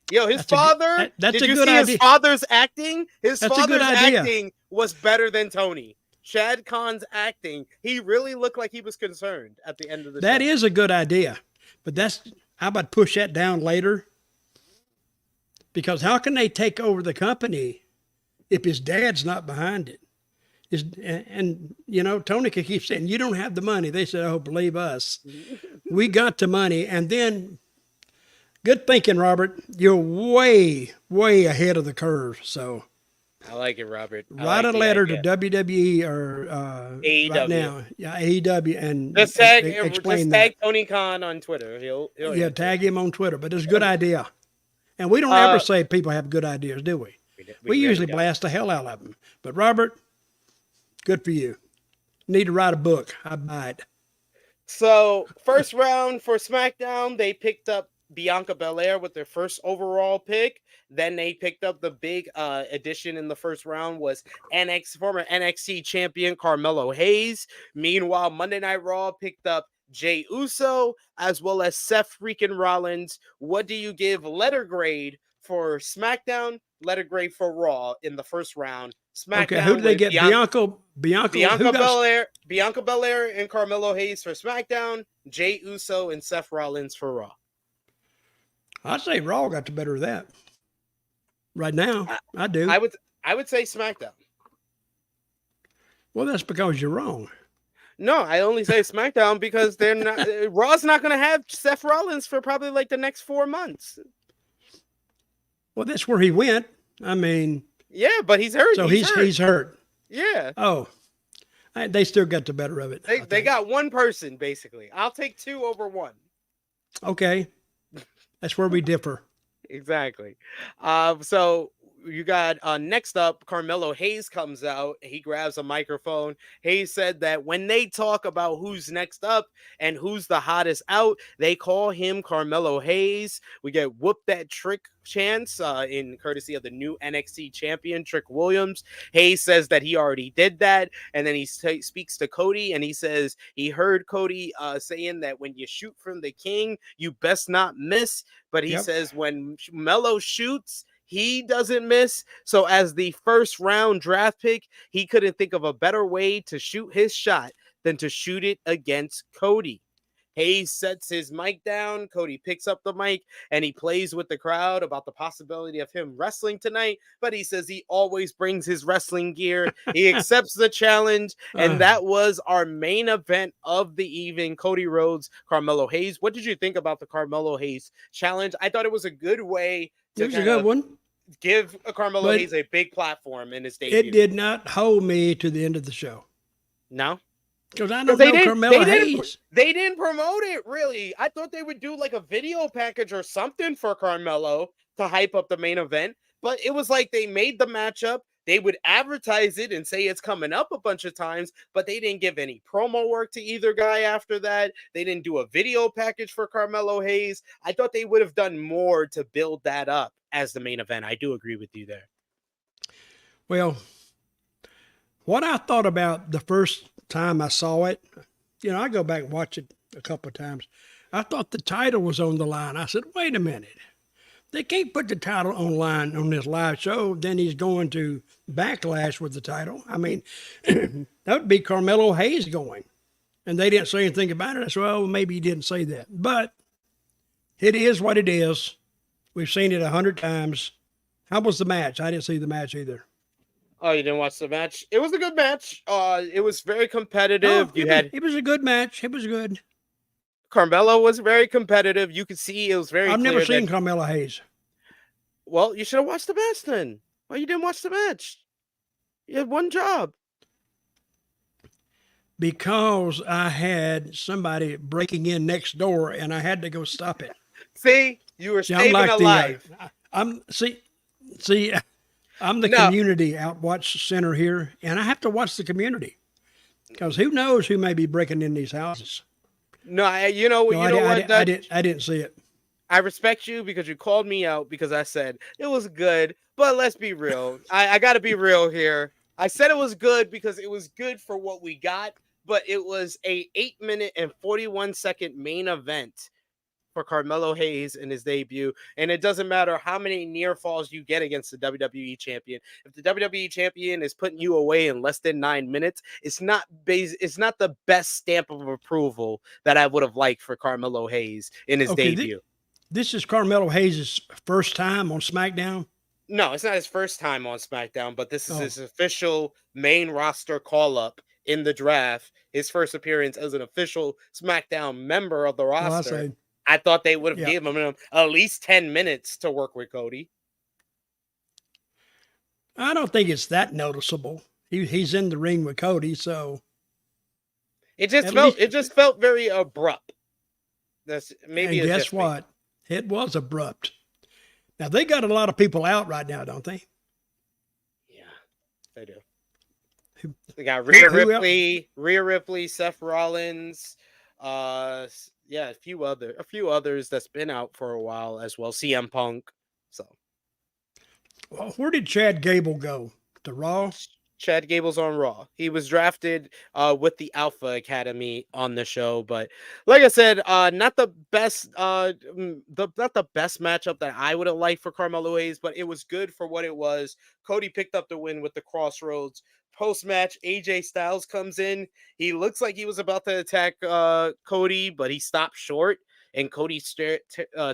Yo, his father. That's did a you good see idea. His father's acting? His That's father's a good idea. acting was better than Tony. Shad Khan's acting, he really looked like he was concerned at the end of the show. That is a good idea, but how about push that down later? Because how can they take over the company if his dad's not behind it? And Tony could keep saying, "You don't have the money." They said, "Oh, believe us. We got the money." And then, good thinking, Robert. You're way, way ahead of the curve. So I like it, Robert. Write a letter to WWE or AEW. right now. Yeah, AEW, and just explain tag Tony Khan on Twitter. He'll tag him on Twitter. But it's a good idea. And we don't ever say people have good ideas, do we? We usually blast the hell out of them. But Robert, good for you. Need to write a book. I buy it. So, first round for SmackDown, they picked up Bianca Belair with their first overall pick. Then they picked up the big addition in the first round was former NXT champion Carmelo Hayes. Meanwhile, Monday Night Raw picked up Jey Uso as well as Seth freaking Rollins. What do you give letter grade for SmackDown, letter grade for Raw in the first round? SmackDown. Okay, who did they get? Bianca Belair and Carmelo Hayes for SmackDown, Jey Uso and Seth Rollins for Raw. I'd say Raw got the better of that. Right now, I do. I would say SmackDown. Well, that's because you're wrong. No, I only say SmackDown because they're not. Raw's not going to have Seth Rollins for probably like the next 4 months. Well, that's where he went. I mean, Yeah, but he's hurt. so he's hurt. Yeah. Oh, they still got the better of it. They got one person, basically. I'll take 2 over 1. Okay. That's where we differ. Exactly. So you got next up, Carmelo Hayes comes out. He grabs a microphone. Hayes said that when they talk about who's next up and who's the hottest out, they call him Carmelo Hayes. We get whoop that trick chance in courtesy of the new NXT champion Trick Williams. Hayes says that he already did that, and then he speaks to Cody, and he says he heard Cody saying that when you shoot from the king, you best not miss. But he says when Melo shoots, he doesn't miss. So as the first round draft pick, he couldn't think of a better way to shoot his shot than to shoot it against Cody. Hayes sets his mic down. Cody picks up the mic and he plays with the crowd about the possibility of him wrestling tonight. But he says he always brings his wrestling gear. He accepts the challenge. And that was our main event of the evening. Cody Rhodes, Carmelo Hayes. What did you think about the Carmelo Hayes challenge? I thought it was a good way to It was a good one. Give Carmelo Hayes a big platform in his debut. It did not hold me to the end of the show. No? Because I don't know Carmelo Hayes. They didn't promote it, really. I thought they would do like a video package or something for Carmelo to hype up the main event. But it was like they made the matchup. They would advertise it and say it's coming up a bunch of times, but they didn't give any promo work to either guy after that. They didn't do a video package for Carmelo Hayes. I thought they would have done more to build that up as the main event. I do agree with you there. Well, what I thought about the first time I saw it, I go back and watch it a couple of times. I thought the title was on the line. I said, wait a minute. They can't put the title online on this live show. Then he's going to Backlash with the title. I mean, that would be Carmelo Hayes going. And they didn't say anything about it. I said, well, maybe he didn't say that. But it is what it is. We've seen it 100 times. How was the match? I didn't see the match either. Oh, you didn't watch the match? It was a good match. It was very competitive. It was a good match. It was good. Carmelo was very competitive. You could see it was very I've clear never seen Carmelo Hayes. Well, you should have watched the match then. Why you didn't watch the match? You had one job. Because I had somebody breaking in next door and I had to go stop it. See, you were saving a life. I'm the community outwatch center here, and I have to watch the community because who knows who may be breaking in these houses. No, I didn't see it. I respect you because you called me out because I said it was good, but let's be real. I got to be real here. I said it was good because it was good for what we got, but it was a 8-minute and 41-second main event for Carmelo Hayes in his debut. And it doesn't matter how many near falls you get against the WWE champion. If the WWE champion is putting you away in less than 9 minutes, it's not the best stamp of approval that I would have liked for Carmelo Hayes in his debut. This is Carmelo Hayes' first time on SmackDown? No, it's not his first time on SmackDown, but this is his official main roster call-up in the draft. His first appearance as an official SmackDown member of the roster. I thought they would have given him at least 10 minutes to work with Cody. I don't think it's that noticeable. He's in the ring with Cody, so it just felt very abrupt. That's maybe. And guess what? It was abrupt. Now they got a lot of people out right now, don't they? Yeah, they do. They got Rhea Ripley, Seth Rollins, a few others that's been out for a while as well. CM Punk. So, well, where did Chad Gable go? To Raw? Chad Gable's on Raw. He was drafted with the Alpha Academy on the show, but like I said, not the best matchup that I would have liked for Carmelo Hayes, but it was good for what it was. Cody picked up the win with the Crossroads. Post-match, AJ Styles comes in. He looks like he was about to attack Cody, but he stopped short, and Cody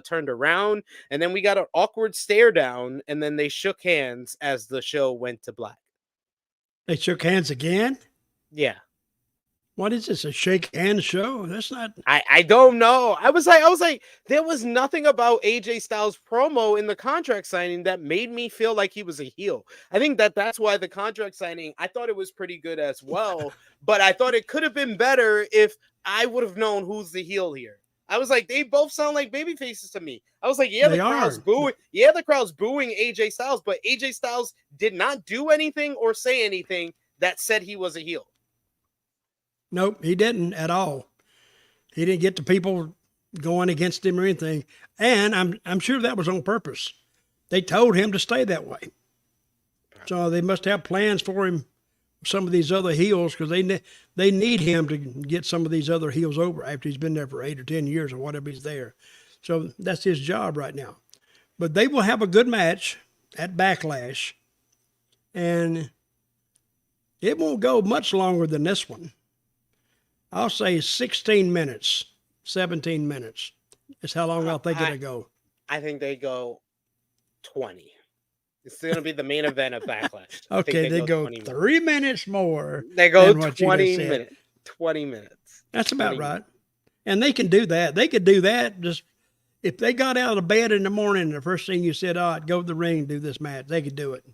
turned around. And then we got an awkward stare down, and then they shook hands as the show went to black. They shook hands again? Yeah. What is this? A shake hand show? That's not. I don't know. I was like, there was nothing about AJ Styles promo in the contract signing that made me feel like he was a heel. I think that's why the contract signing, I thought it was pretty good as well, but I thought it could have been better if I would have known who's the heel here. I was like, they both sound like baby faces to me. I was like, yeah, They the crowd's are. booing. Yeah, the crowd's booing AJ Styles, but AJ Styles did not do anything or say anything that said he was a heel. Nope, he didn't at all. He didn't get the people going against him or anything. And I'm sure that was on purpose. They told him to stay that way. So they must have plans for him, some of these other heels, because they need him to get some of these other heels over after he's been there for 8 or 10 years or whatever he's there. So that's his job right now. But they will have a good match at Backlash. And it won't go much longer than this one. I'll say 16 minutes, 17 minutes is how long I think it'll go. I think they go 20. It's going to be the main event of Backlash. Okay, they go 3 minutes more. They go than what you 20 just said. minutes. 20 minutes. That's about 20 right. minutes. And they can do that. They could do that just if they got out of bed in the morning and the first thing you said, all right, go to the ring, do this match, they could do it.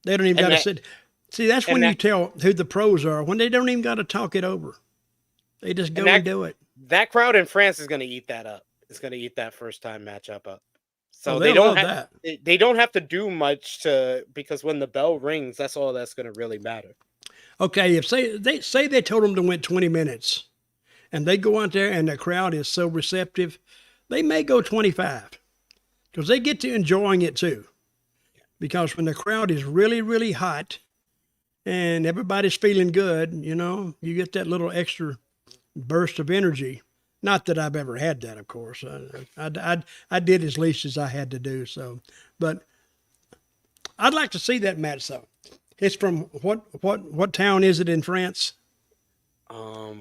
They don't even got to sit. See, that's when you tell who the pros are, when they don't even got to talk it over. They just go and do it. That crowd in France is going to eat that up. It's going to eat that first time matchup up. So they don't have that. They don't have to do much because when the bell rings, that's all that's going to really matter. Okay, if they told them to win 20 minutes and they go out there and the crowd is so receptive, they may go 25 because they get to enjoying it too. Because when the crowd is really, really hot and everybody's feeling good, you get that little extra burst of energy. Not that I've ever had that, of course. I did as least as I had to do. So, but I'd like to see that match though. It's from what town is it in France?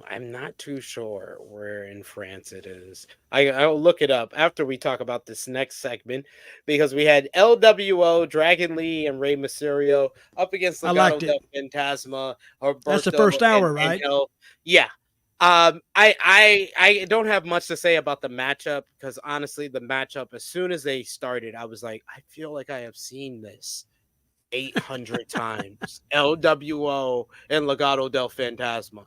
I'm not too sure where in France it is. I'll look it up after we talk about this next segment because we had LWO, Dragon Lee, and Rey Mysterio up against Legado del Fantasma. That's the first hour, right? Yeah. I don't have much to say about the matchup because honestly, the matchup, as soon as they started, I was like, I feel like I have seen this 800 times. LWO and Legado del Fantasma.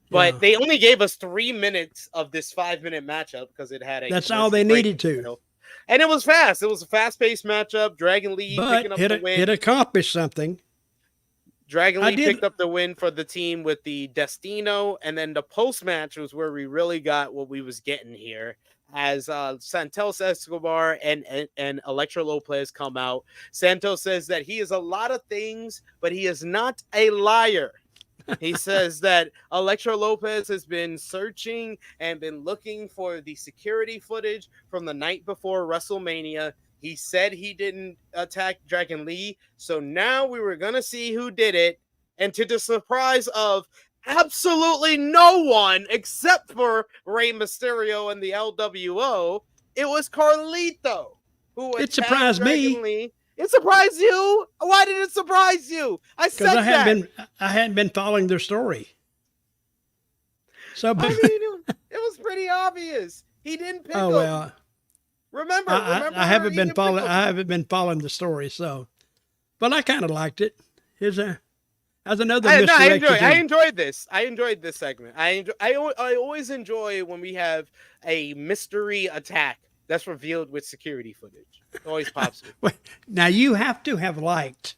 But they only gave us 3 minutes of this 5-minute matchup because it had that's all they needed to. And it was fast. It was a fast-paced matchup. Dragon Lee picking up the win. It accomplished something. Dragon Lee picked up the win for the team with the Destino, and then the post-match was where we really got what we was getting here. As Santos Escobar and Electra Lopez come out. Santos says that he is a lot of things, but he is not a liar. He says that Electra Lopez has been searching and been looking for the security footage from the night before WrestleMania. He said he didn't attack Dragon Lee, so now we were going to see who did it. And to the surprise of absolutely no one except for Rey Mysterio and the LWO, it was Carlito who attacked surprised Dragon me. Lee. It surprised you? Why did it surprise you? I said that. I hadn't been following their story. So I mean, it was pretty obvious. He didn't pick him. Well. Remember, I haven't been following. I haven't been following the story, so. But I kind of liked it. As another I enjoyed this. I enjoyed this segment. I always enjoy when we have a mystery attack that's revealed with security footage. It always pops me. Now you have to have liked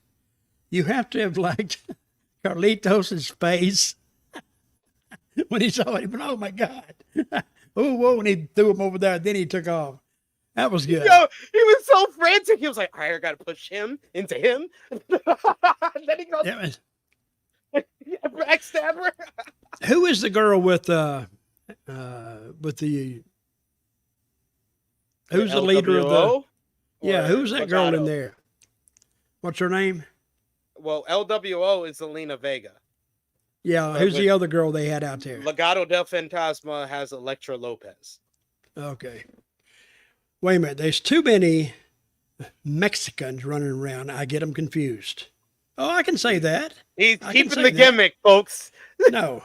Carlitos' face when he saw it. But oh my God! Oh, whoa! When he threw him over there, then he took off. That was good. Yo, he was so frantic. He was like, "All right, I got to push him into him." Then he goes, backstabber. Who is the girl with who's the leader of the? Yeah, who's that girl in there? What's her name? Well, LWO is Zelina Vega. Yeah, who's the other girl they had out there? Legado del Fantasma has Electra Lopez. Okay. Wait a minute. There's too many Mexicans running around. I get them confused. Oh, I can say that. He's keeping the gimmick, folks. No.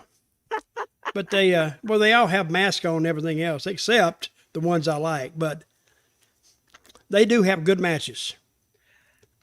But they all have masks on and everything else, except the ones I like. But they do have good matches.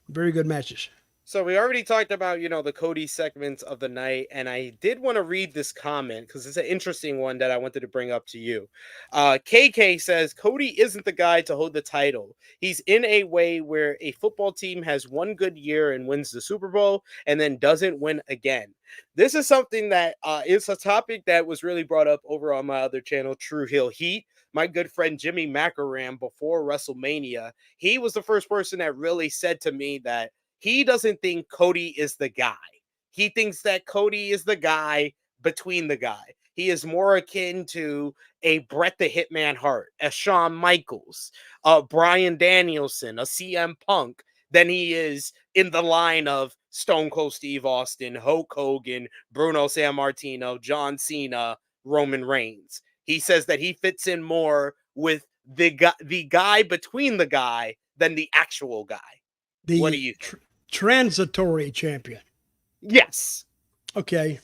Very good matches. So we already talked about, the Cody segments of the night, and I did want to read this comment because it's an interesting one that I wanted to bring up to you. KK says Cody isn't the guy to hold the title. He's in a way where a football team has one good year and wins the Super Bowl and then doesn't win again. This is something that is a topic that was really brought up over on my other channel, True Hill Heat. My good friend Jimmy Macaram, before WrestleMania, he was the first person that really said to me that he doesn't think Cody is the guy. He thinks that Cody is the guy between the guy. He is more akin to a Bret the Hitman Hart, a Shawn Michaels, a Bryan Danielson, a CM Punk, than he is in the line of Stone Cold Steve Austin, Hulk Hogan, Bruno Sammartino, John Cena, Roman Reigns. He says that he fits in more with the guy between the guy than the actual guy. What do you think? Transitory champion. Yes. Okay.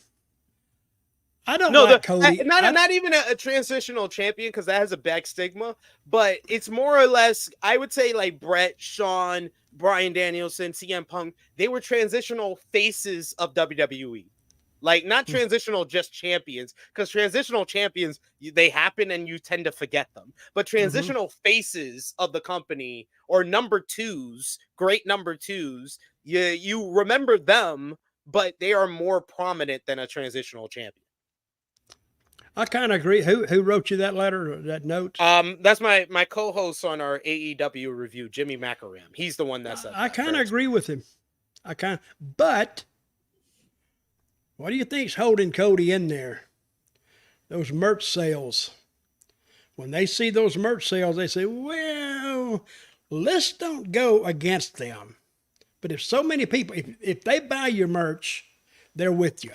I don't like Cody. Not even a transitional champion, because that has a back stigma, but it's more or less, I would say, like Bret, Shawn, Bryan Danielson, CM Punk, they were transitional faces of WWE. Like, not transitional just champions, because transitional champions, they happen and you tend to forget them. But transitional faces of the company, or number twos, great number twos, you remember them, but they are more prominent than a transitional champion. I kind of agree. Who wrote you that letter, or that note? That's my co-host on our AEW review, Jimmy Macaram. He's the one that said I kind of agree with him. But what do you think's holding Cody in there? Those merch sales. When they see those merch sales, they say, well, let's don't go against them. But if so many people, if they buy your merch, they're with you.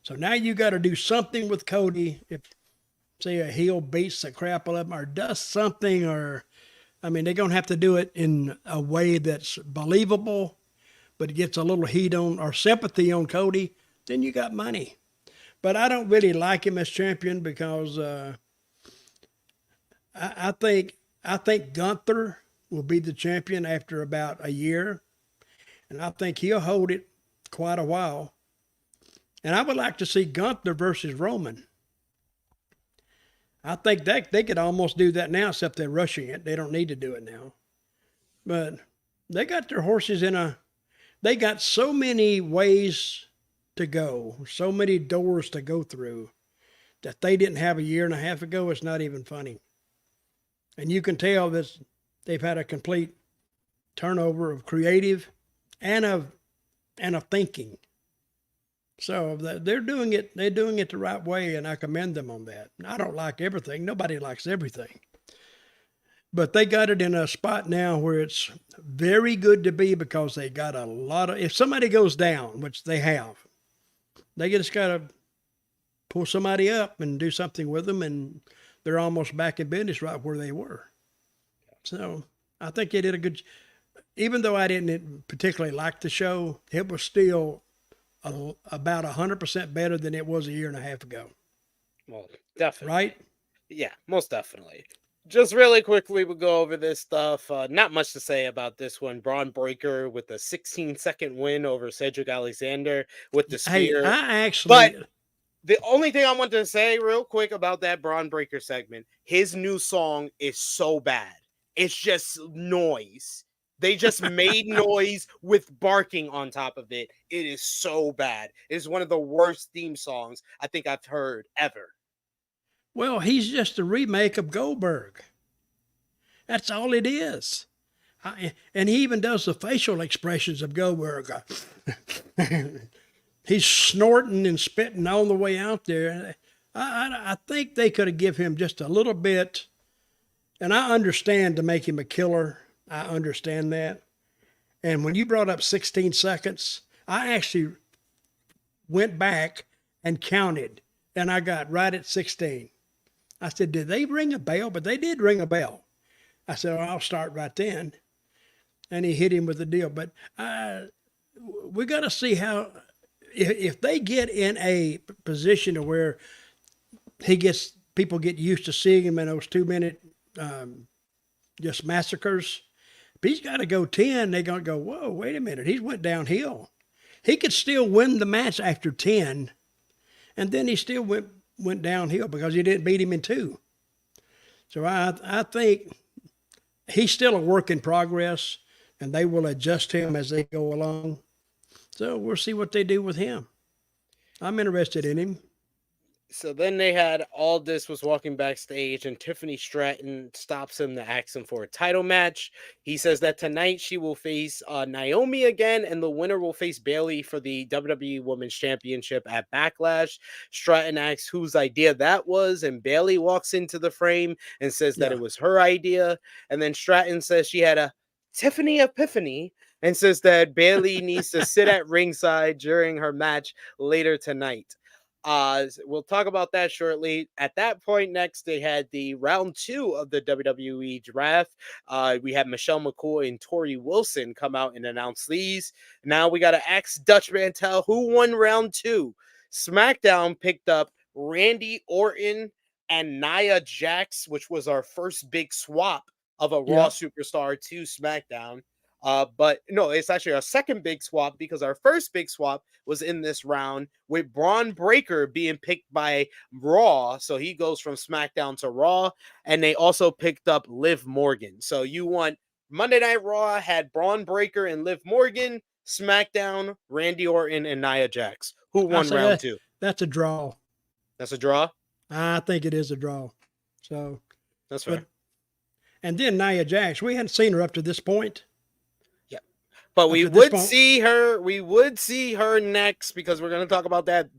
So now you got to do something with Cody. If, say, a heel beats the crap out of him or does something, they're going to have to do it in a way that's believable, but it gets a little heat on or sympathy on Cody, then you got money. But I don't really like him as champion because I think Gunther will be the champion after about a year, and I think he'll hold it quite a while. And I would like to see Gunther versus Roman. I think that they could almost do that now, except they're rushing it. They don't need to do it now. But they got their horses they got so many ways to go, so many doors to go through that they didn't have a year and a half ago. It's not even funny. And you can tell that they've had a complete turnover of creative and of thinking. So they're doing it the right way, and I commend them on that. I don't like everything. Nobody likes everything. But they got it in a spot now where it's very good to be, because they got a lot of, if somebody goes down, which they have, they just got to pull somebody up and do something with them, and they're almost back in business right where they were. So I think they did a good, even though I didn't particularly like the show, it was still about 100% better than it was a year and a half ago. Well, definitely. Right? Yeah, most definitely. Just really quickly, we'll go over this stuff. Not much to say about this one. Braun Breaker with a 16-second win over Cedric Alexander with the spear. But the only thing I want to say real quick about that Braun Breaker segment, his new song is so bad. It's just noise. They just made noise with barking on top of it. It is so bad. It is one of the worst theme songs I think I've heard ever. Well, he's just a remake of Goldberg. That's all it is. And he even does the facial expressions of Goldberg. He's snorting and spitting all the way out there. I think they could have given him just a little bit. And I understand to make him a killer. I understand that. And when you brought up 16 seconds, I actually went back and counted, and I got right at 16. I said, did they ring a bell? But they did ring a bell. I said, I'll start right then. And he hit him with the deal. But we got to see how, if they get in a position to where people get used to seeing him in those 2-minute just massacres. If he's got to go 10, they're going to go, whoa, wait a minute. He's went downhill. He could still win the match after 10, and then he still went downhill because he didn't beat him in 2. So I think he's still a work in progress, and they will adjust him as they go along. So we'll see what they do with him. I'm interested in him. So then they had Aldis was walking backstage, and Tiffany Stratton stops him to ask him for a title match. He says that tonight she will face Naomi again, and the winner will face Bayley for the WWE Women's Championship at Backlash. Stratton asks whose idea that was, and Bayley walks into the frame and says that it was her idea. And then Stratton says she had a Tiffany epiphany and says that Bayley needs to sit at ringside during her match later tonight. We'll talk about that shortly. At that point, next they had the round 2 of the WWE draft. We had Michelle McCool and Tori Wilson come out and announce these. Now we got to ask Dutch Mantell who won round 2. SmackDown picked up Randy Orton and Nia Jax, which was our first big swap of a Raw superstar to SmackDown. But no, it's actually our second big swap because our first big swap was in this round with Braun Breaker being picked by Raw. So he goes from SmackDown to Raw, and they also picked up Liv Morgan. So you want Monday Night Raw had Braun Breaker and Liv Morgan, SmackDown, Randy Orton and Nia Jax. Who won round 2? That's a draw. That's a draw? I think it is a draw. So that's fair. And then Nia Jax, we hadn't seen her up to this point. But we would see her next because we're going to talk about that.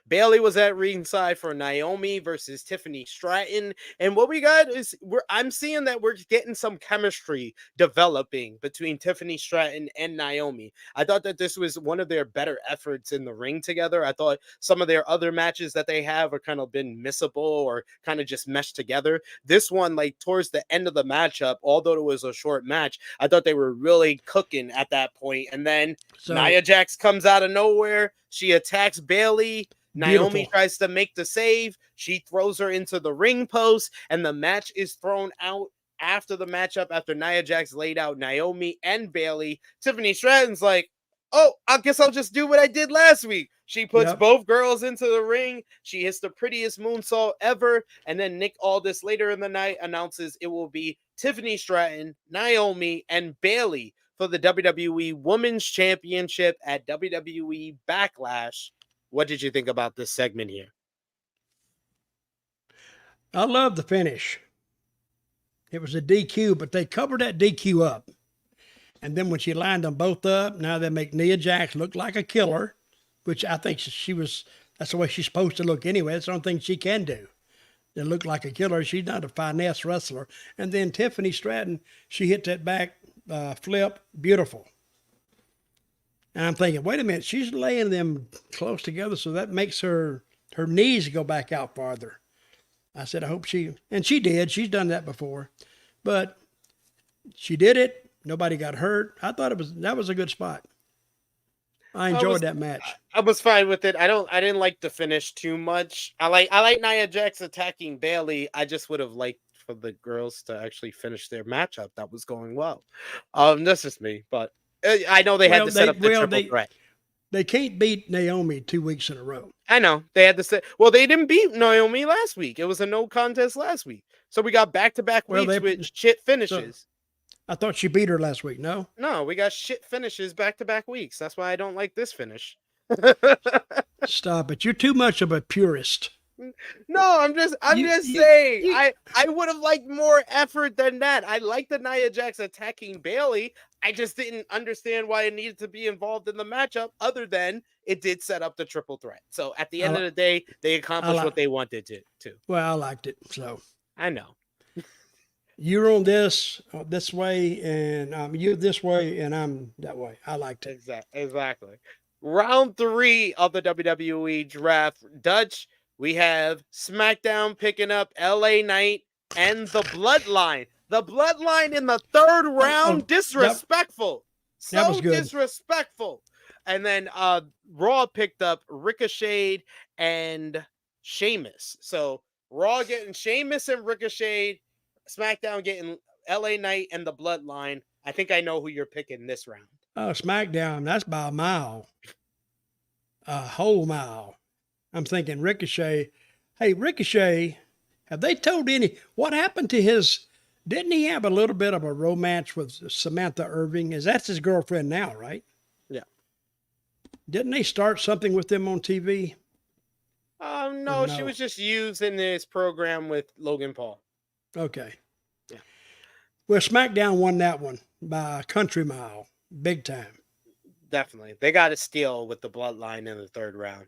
Bayley was at ringside for Naomi versus Tiffany Stratton. And what we got is I'm seeing that we're getting some chemistry developing between Tiffany Stratton and Naomi. I thought that this was one of their better efforts in the ring together. I thought some of their other matches that they have are kind of been missable or kind of just meshed together. This one, like towards the end of the matchup, although it was a short match, I thought they were really cooking at that point. And then Nia Jax comes out of nowhere. She attacks Bayley. Naomi tries to make the save. She throws her into the ring post, and the match is thrown out after the matchup. After Nia Jax laid out Naomi and Bayley, Tiffany Stratton's like, oh, I guess I'll just do what I did last week. She puts both girls into the ring. She hits the prettiest moonsault ever. And then Nick Aldis later in the night announces it will be Tiffany Stratton, Naomi, and Bayley for the WWE Women's Championship at WWE Backlash. What did you think about this segment here? I love the finish. It was a DQ, but they covered that DQ up. And then when she lined them both up, now they make Nia Jax look like a killer, which I think that's the way she's supposed to look anyway. That's the only thing she can do. To look like a killer. She's not a finesse wrestler. And then Tiffany Stratton, she hit that back flip, beautiful. And I'm thinking, wait a minute, she's laying them close together, so that makes her knees go back out farther. I said, I hope and she did. She's done that before, but she did it. Nobody got hurt. I thought that was a good spot. I enjoyed that match. I was fine with it. I didn't like the finish too much. I like Nia Jax attacking Bayley. I just would have liked for the girls to actually finish their matchup. That was going well. That's just me, but I know they had to set up the triple threat. They can't beat Naomi 2 weeks in a row. I know they had to say. Well, they didn't beat Naomi last week. It was a no contest last week, so we got back-to-back weeks with shit finishes. So, I thought she beat her last week. No, we got shit finishes back-to-back weeks. That's why I don't like this finish. Stop it! You're too much of a purist. No, I'm just saying. I would have liked more effort than that. I like the Nia Jax attacking Bayley. I just didn't understand why it needed to be involved in the matchup, other than it did set up the triple threat. So at the end of the day, they accomplished what they wanted to. Well, I liked it. So I know. You're on this way, and you're this way, and I'm that way. I liked it. Exactly. Round 3 of the WWE draft. Dutch, we have SmackDown picking up LA Knight and the Bloodline. The Bloodline in the 3rd round. Disrespectful. That was good. Disrespectful. And then Raw picked up Ricochet and Sheamus. So Raw getting Sheamus and Ricochet, SmackDown getting LA Knight and the Bloodline. I think I know who you're picking this round. SmackDown, that's by a mile, a whole mile. I'm thinking Ricochet. Hey, Ricochet, have they told what happened to his? Didn't he have a little bit of a romance with Samantha Irving? That's his girlfriend now, right? Yeah. Didn't they start something with them on TV? No, she was just used in this program with Logan Paul. Okay. Yeah. Well, SmackDown won that one by a country mile, big time. Definitely. They got a steal with the Bloodline in the third round.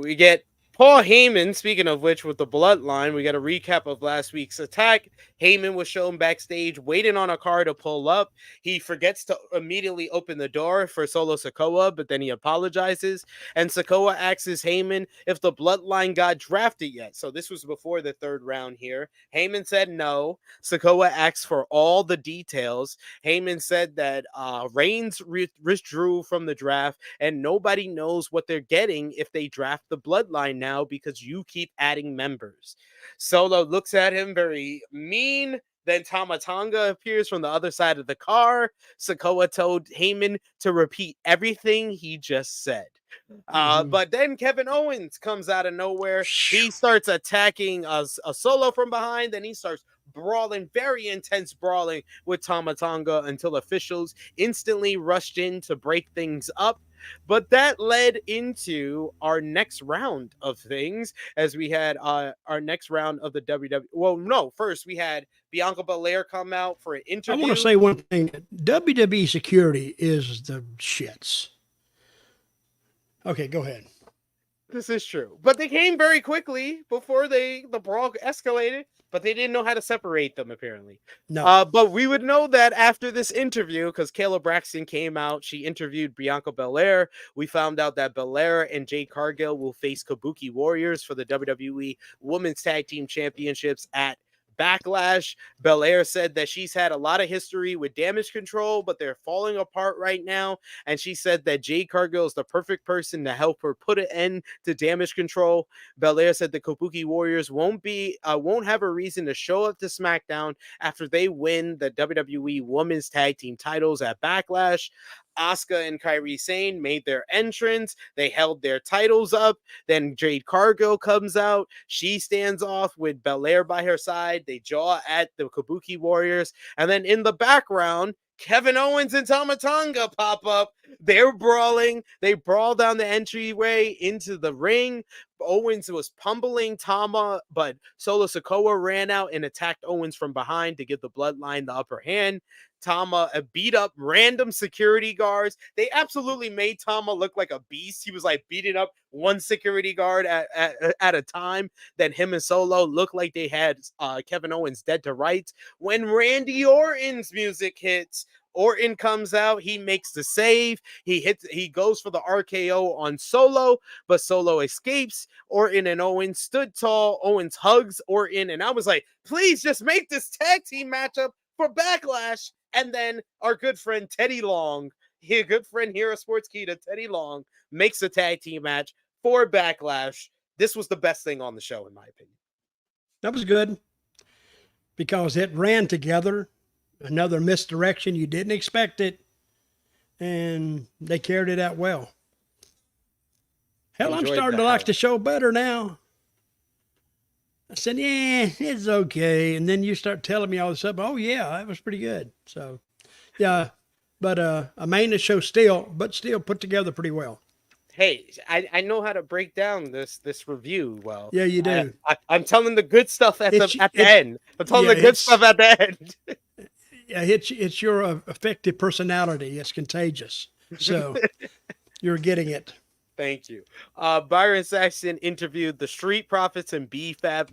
We get Paul Heyman, speaking of which, with the Bloodline, we got a recap of last week's attack. Heyman was shown backstage waiting on a car to pull up. He forgets to immediately open the door for Solo Sikoa, but then he apologizes. And Sikoa asks Heyman if the Bloodline got drafted yet. So this was before the third round here. Heyman said no. Sikoa asked for all the details. Heyman said that Reigns withdrew from the draft, and nobody knows what they're getting if they draft the Bloodline now because you keep adding members. Solo looks at him very mean. Then Tama Tonga appears from the other side of the car. Sikoa told Heyman to repeat everything he just said. But then Kevin Owens comes out of nowhere. He starts attacking a Solo from behind. Then he starts brawling, very intense brawling with Tama Tonga until officials instantly rushed in to break things up. But that led into our next round of things as we had our next round of the WWE. Well, no, first we had Bianca Belair come out for an interview. I want to say one thing. WWE security is the shits. Okay, go ahead. This is true. But they came very quickly before the brawl escalated, but they didn't know how to separate them, apparently. No. But we would know that after this interview, because Kayla Braxton came out, she interviewed Bianca Belair. We found out that Belair and Jade Cargill will face Kabuki Warriors for the WWE Women's Tag Team Championships at Backlash. Belair said that she's had a lot of history with Damage Control, but they're falling apart right now. And she said that Jade Cargill is the perfect person to help her put an end to Damage Control. Belair said the Kabuki Warriors won't have a reason to show up to SmackDown after they win the WWE Women's Tag Team titles at Backlash. Asuka and Kairi Sane made their entrance. They held their titles up. Then Jade Cargill comes out. She stands off with Belair by her side. They jaw at the Kabuki Warriors. And then in the background, Kevin Owens and Tama Tonga pop up. They're brawling. They brawl down the entryway into the ring. Owens was pummeling Tama, but Solo Sikoa ran out and attacked Owens from behind to give the Bloodline the upper hand. Tama beat up random security guards. They absolutely made Tama look like a beast. He was like beating up one security guard at a time. Then him and Solo looked like they had Kevin Owens dead to rights. When Randy Orton's music hits, Orton comes out. He makes the save. He goes for the RKO on Solo, but Solo escapes. Orton and Owens stood tall. Owens hugs Orton, and I was like, please just make this tag team matchup for Backlash. And then our good friend Teddy Long, a good friend here at Sportskeeda, Teddy Long, makes a tag team match for Backlash. This was the best thing on the show, in my opinion. That was good because it ran together. Another misdirection. You didn't expect it. And they carried it out well. Hell, I'm starting to like the show better now. I said, yeah, it's okay. And then you start telling me all this stuff. Oh, yeah, that was pretty good. So, yeah. But a maintenance show still put together pretty well. Hey, I know how to break down this review well. Yeah, you do. I'm telling the good stuff at the end. I'm telling the good stuff at the end. Yeah, it's your effective personality. It's contagious. So you're getting it. Thank you. Byron Saxton interviewed the Street Profits and B-Fab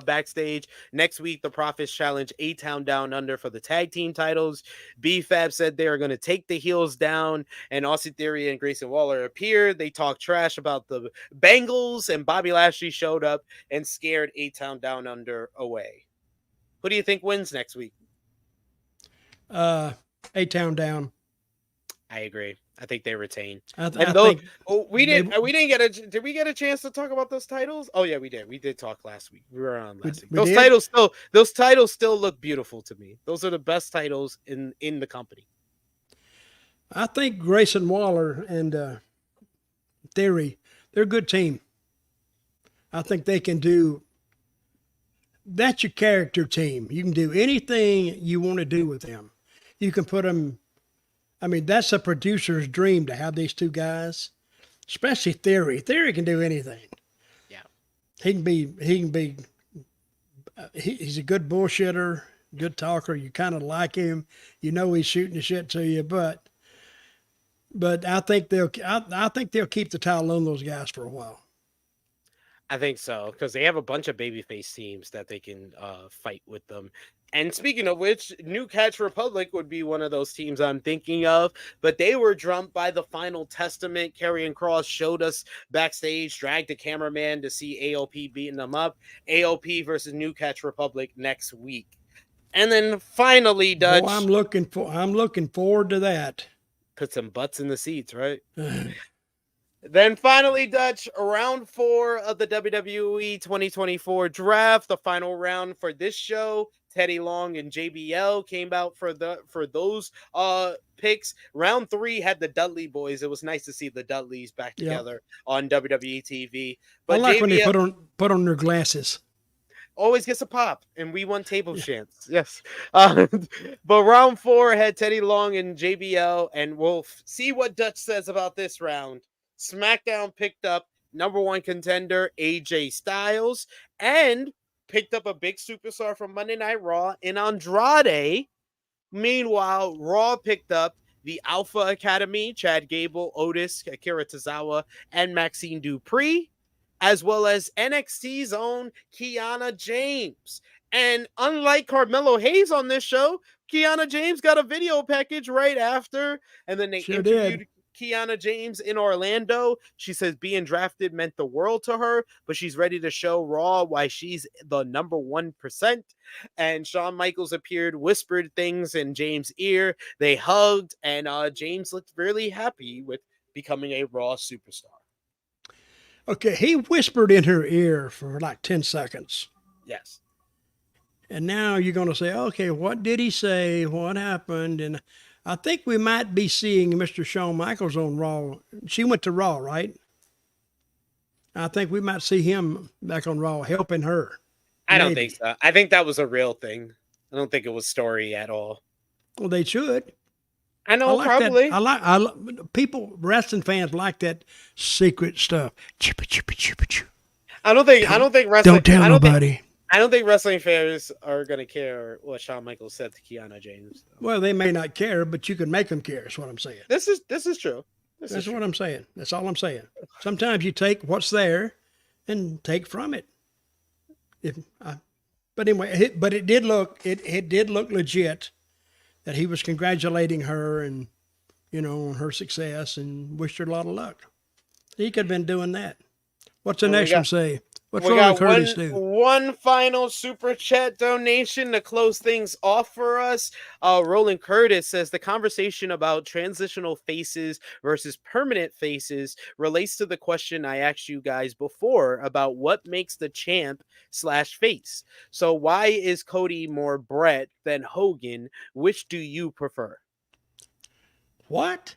backstage. Next week, the Profits challenge A-Town Down Under for the tag team titles. B-Fab said they are going to take the heels down, and Austin Theory and Grayson Waller appeared. They talked trash about the Bengals, and Bobby Lashley showed up and scared A-Town Down Under away. Who do you think wins next week? A-Town Down. I agree. I think they retain. I And though think we they, didn't get a did we get a chance to talk about those titles? Oh yeah, we did. We did talk last week. We were on last week. we did. Those titles still look beautiful to me. Those are the best titles in the company. I think Grayson Waller and Theory, they're a good team. I think they can do. That's your character team. You can do anything you want to do with them. You can put them. I mean, that's a producer's dream to have these two guys, especially Theory. Theory can do anything. Yeah, He can be. He's a good bullshitter, good talker. You kind of like him. You know he's shooting the shit to you, but I think I think they'll keep the title on those guys for a while. I think so because they have a bunch of babyface teams that they can fight with them. And speaking of which, New Catch Republic would be one of those teams I'm thinking of, but they were drummed by the Final Testament. Karrion Kross showed us backstage, dragged the cameraman to see AOP beating them up. AOP versus New Catch Republic next week. And then finally, Dutch. Boy, I'm looking forward to that. Put some butts in the seats, right? Then finally, Dutch, round 4 of the WWE 2024 draft, the final round for this show. Teddy Long and JBL came out for those picks. Round 3 had the Dudley boys. It was nice to see the Dudleys back together on WWE TV. But I like JBL, when they put on their glasses. Always gets a pop, and we won table chants. Yes. But round 4 had Teddy Long and JBL, and we'll see what Dutch says about this round. SmackDown picked up number 1 contender AJ Styles and picked up a big superstar from Monday Night Raw in Andrade. Meanwhile, Raw picked up the Alpha Academy, Chad Gable, Otis, Akira Tozawa, and Maxine Dupree, as well as NXT's own Kiana James. And unlike Carmelo Hayes on this show, Kiana James got a video package right after, and then they interviewed Kiana James in Orlando. She says being drafted meant the world to her, but she's ready to show Raw why she's the number 1%. And Shawn Michaels appeared, whispered things in James' ear. They hugged, and James looked really happy with becoming a Raw superstar. Okay, he whispered in her ear for like 10 seconds. Yes. And now you're going to say, okay, what did he say? What happened? And I think we might be seeing Mr. Shawn Michaels on Raw. She went to Raw, right? I think we might see him back on Raw helping her. I don't think so. I think that was a real thing. I don't think it was story at all. Well, they should. I know, probably. People, wrestling fans like that secret stuff. I don't think wrestling. Don't tell nobody. I don't think wrestling fans are gonna care what Shawn Michaels said to Kiana James. Well, they may not care, but you can make them care. Is what I'm saying. This is true. That's what I'm saying. That's all I'm saying. Sometimes you take what's there and take from it. But anyway, it did look legit. That he was congratulating her and, on her success and wished her a lot of luck. He could have been doing that. What's the next one say? What's Roland Curtis do? One final super chat donation to close things off for us. Roland Curtis says the conversation about transitional faces versus permanent faces relates to the question I asked you guys before about what makes the champ / face. So why is Cody more Brett than Hogan? Which do you prefer? What?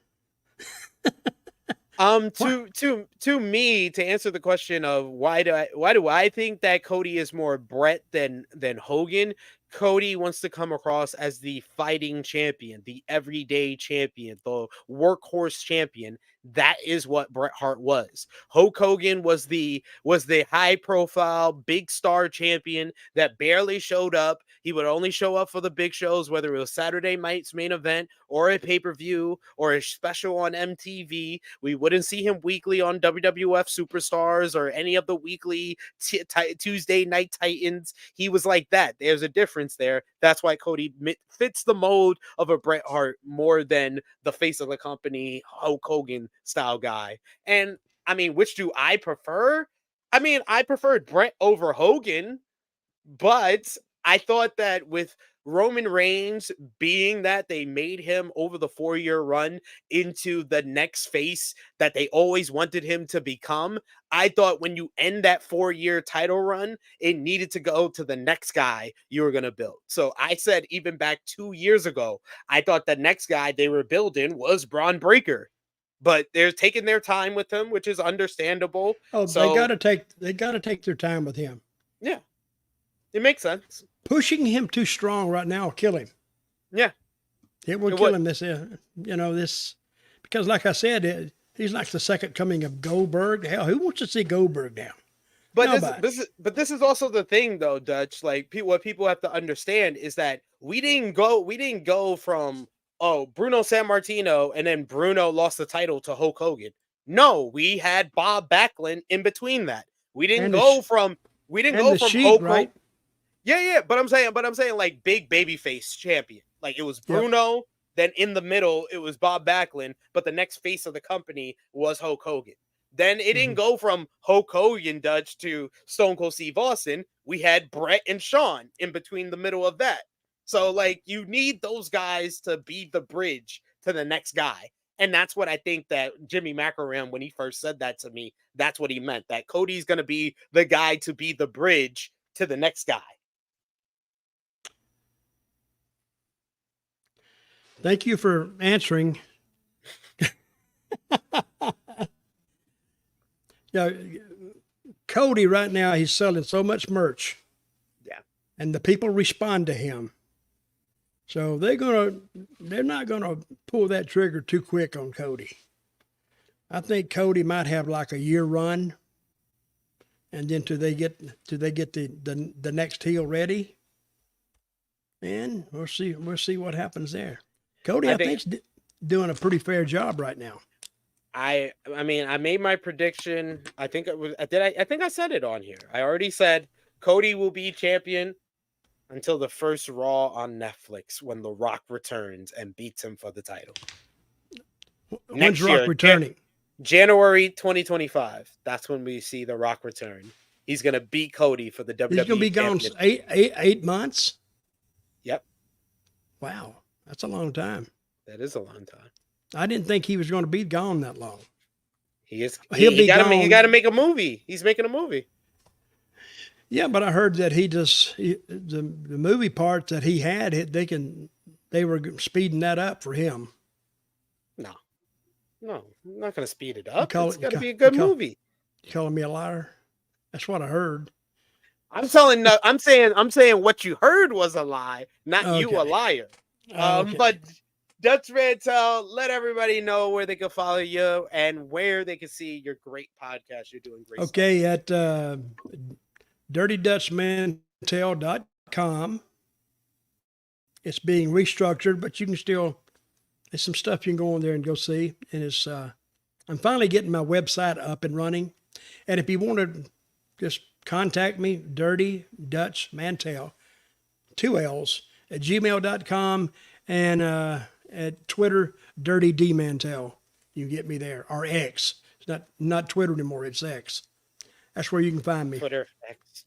To me, to answer the question of why do I think that Cody is more Brett than Hogan? Cody wants to come across as the fighting champion, the everyday champion, the workhorse champion. That is what Bret Hart was. Hulk Hogan was the high profile, big star champion that barely showed up. He would only show up for the big shows, whether it was Saturday night's main event or a pay-per-view or a special on MTV. We wouldn't see him weekly on WWF Superstars or any of the weekly Tuesday Night Titans. He was like that. There's a difference there. That's why Cody fits the mold of a Bret Hart more than the face of the company, Hulk Hogan style guy. And I mean, which do I prefer? I mean, I preferred Bret over Hogan, but I thought that with Roman Reigns being that they made him over the 4-year run into the next face that they always wanted him to become, I thought when you end that 4-year title run, it needed to go to the next guy you were going to build. So I said even back 2 years ago, I thought the next guy they were building was Braun Breaker. But they're taking their time with him, which is understandable. Oh, So they got to take their time with him. yeah, it makes sense. Pushing him too strong right now will kill him. Yeah, It will It kill would. him. This because like I said, he's like the second coming of Goldberg. Hell, who wants to see Goldberg now? but Nobody. this is also the thing though, Dutch. Like what people have to understand is that we didn't go from Bruno Sammartino and then Bruno lost the title to Hulk Hogan. No, we had Bob Backlund in between that. We didn't And go from Sheik, Hulk right? Hogan. Yeah, but I'm saying like big babyface champion. Like it was Yep. Bruno, then in the middle it was Bob Backlund, but the next face of the company was Hulk Hogan. Then it didn't go from Hulk Hogan Dutch to Stone Cold Steve Austin. We had Brett and Shawn in between the middle of that. So like you need those guys to be the bridge to the next guy. And that's what I think that Jimmy McElroy, when he first said that to me, that's what he meant. That Cody's going to be the guy to be the bridge to the next guy. Thank you for answering. Yeah, Cody right now he's selling so much merch. Yeah. And the people respond to him. So they're not gonna pull that trigger too quick on Cody. I think Cody might have like a year run, and then till they get the next heel ready, and we'll see what happens there. Cody, I think's doing a pretty fair job right now. I mean, I made my prediction. I think it was. I think I said it on here. I already said Cody will be champion until the first Raw on Netflix when The Rock returns and beats him for the title. When's Rock returning? January 2025. That's when we see The Rock return. He's gonna beat Cody for the WWE. He's gonna be gone 8 months. Yep. Wow, that's a long time. That is a long time. I didn't think he was going to be gone that long. He is. He'll be gone. He got to make a movie. He's making a movie. Yeah, but I heard that the movie parts that he had, they were speeding that up for him. No, I'm not going to speed it up. It's got to be a good movie. You calling me a liar? That's what I heard. I'm saying what you heard was a lie, not you a liar. Okay. But Dutch Mantell, let everybody know where they can follow you and where they can see your great podcast. You're doing great. Okay, at DirtyDutchMantell.com. It's being restructured, but you can still, there's some stuff you can go on there and go see. And it's I'm finally getting my website up and running. And if you want to just contact me, Dirty Dutch Mantell, 2 L's, at gmail.com, and at Twitter, Dirty D Mantell. You can get me there, or X. It's not Twitter anymore, it's X. That's where you can find me. Twitter, X.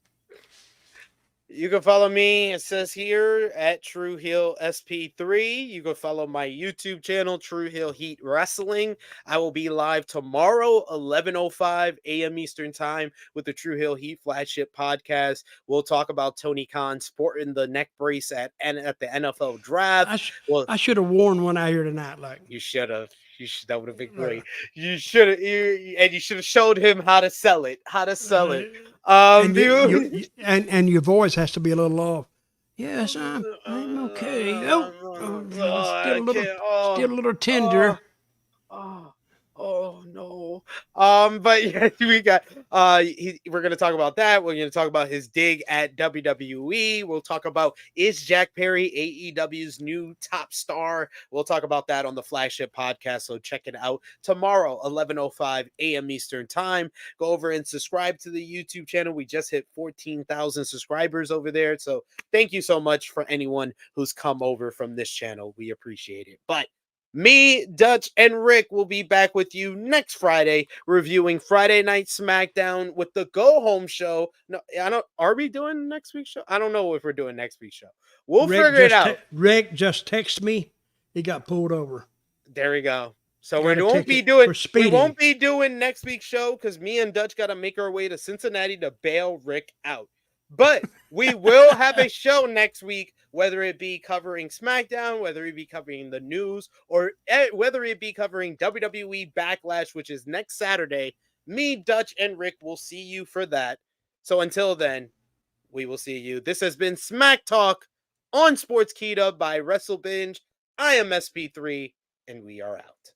You can follow me, it says here, at True Heel SP3. You can follow my YouTube channel, True Heel Heat Wrestling. I will be live tomorrow, 11:05 a.m. Eastern Time, with the True Heel Heat flagship podcast. We'll talk about Tony Khan sporting the neck brace at the NFL draft. I should have worn one out here tonight. Like you should have. That would have been great. You should have showed him how to sell it. And your voice has to be a little off. Yes, I'm okay. Still a little tender. Oh no. But yeah, we got we're gonna talk about that. We're gonna talk about his dig at WWE. We'll talk about is Jack Perry AEW's new top star. We'll talk about that on the flagship podcast. So check it out tomorrow, 11:05 a.m. Eastern Time. Go over and subscribe to the YouTube channel. We just hit 14,000 subscribers over there. So thank you so much for anyone who's come over from this channel. We appreciate it. But Me, Dutch, and Rick will be back with you next Friday, reviewing Friday Night SmackDown with the Go Home show. No, I don't. Are we doing next week's show? I don't know if we're doing next week's show. We'll figure it out. Rick just texted me. He got pulled over. There we go. So Got we a won't be ticket doing for speeding. we won't be doing next week's show because me and Dutch got to make our way to Cincinnati to bail Rick out. But we will have a show next week, whether it be covering SmackDown, whether it be covering the news, or whether it be covering WWE Backlash, which is next Saturday. Me, Dutch, and Rick will see you for that. So until then, we will see you. This has been Smack Talk on Sports Keyed Up by WrestleBinge. I am SP3, and we are out.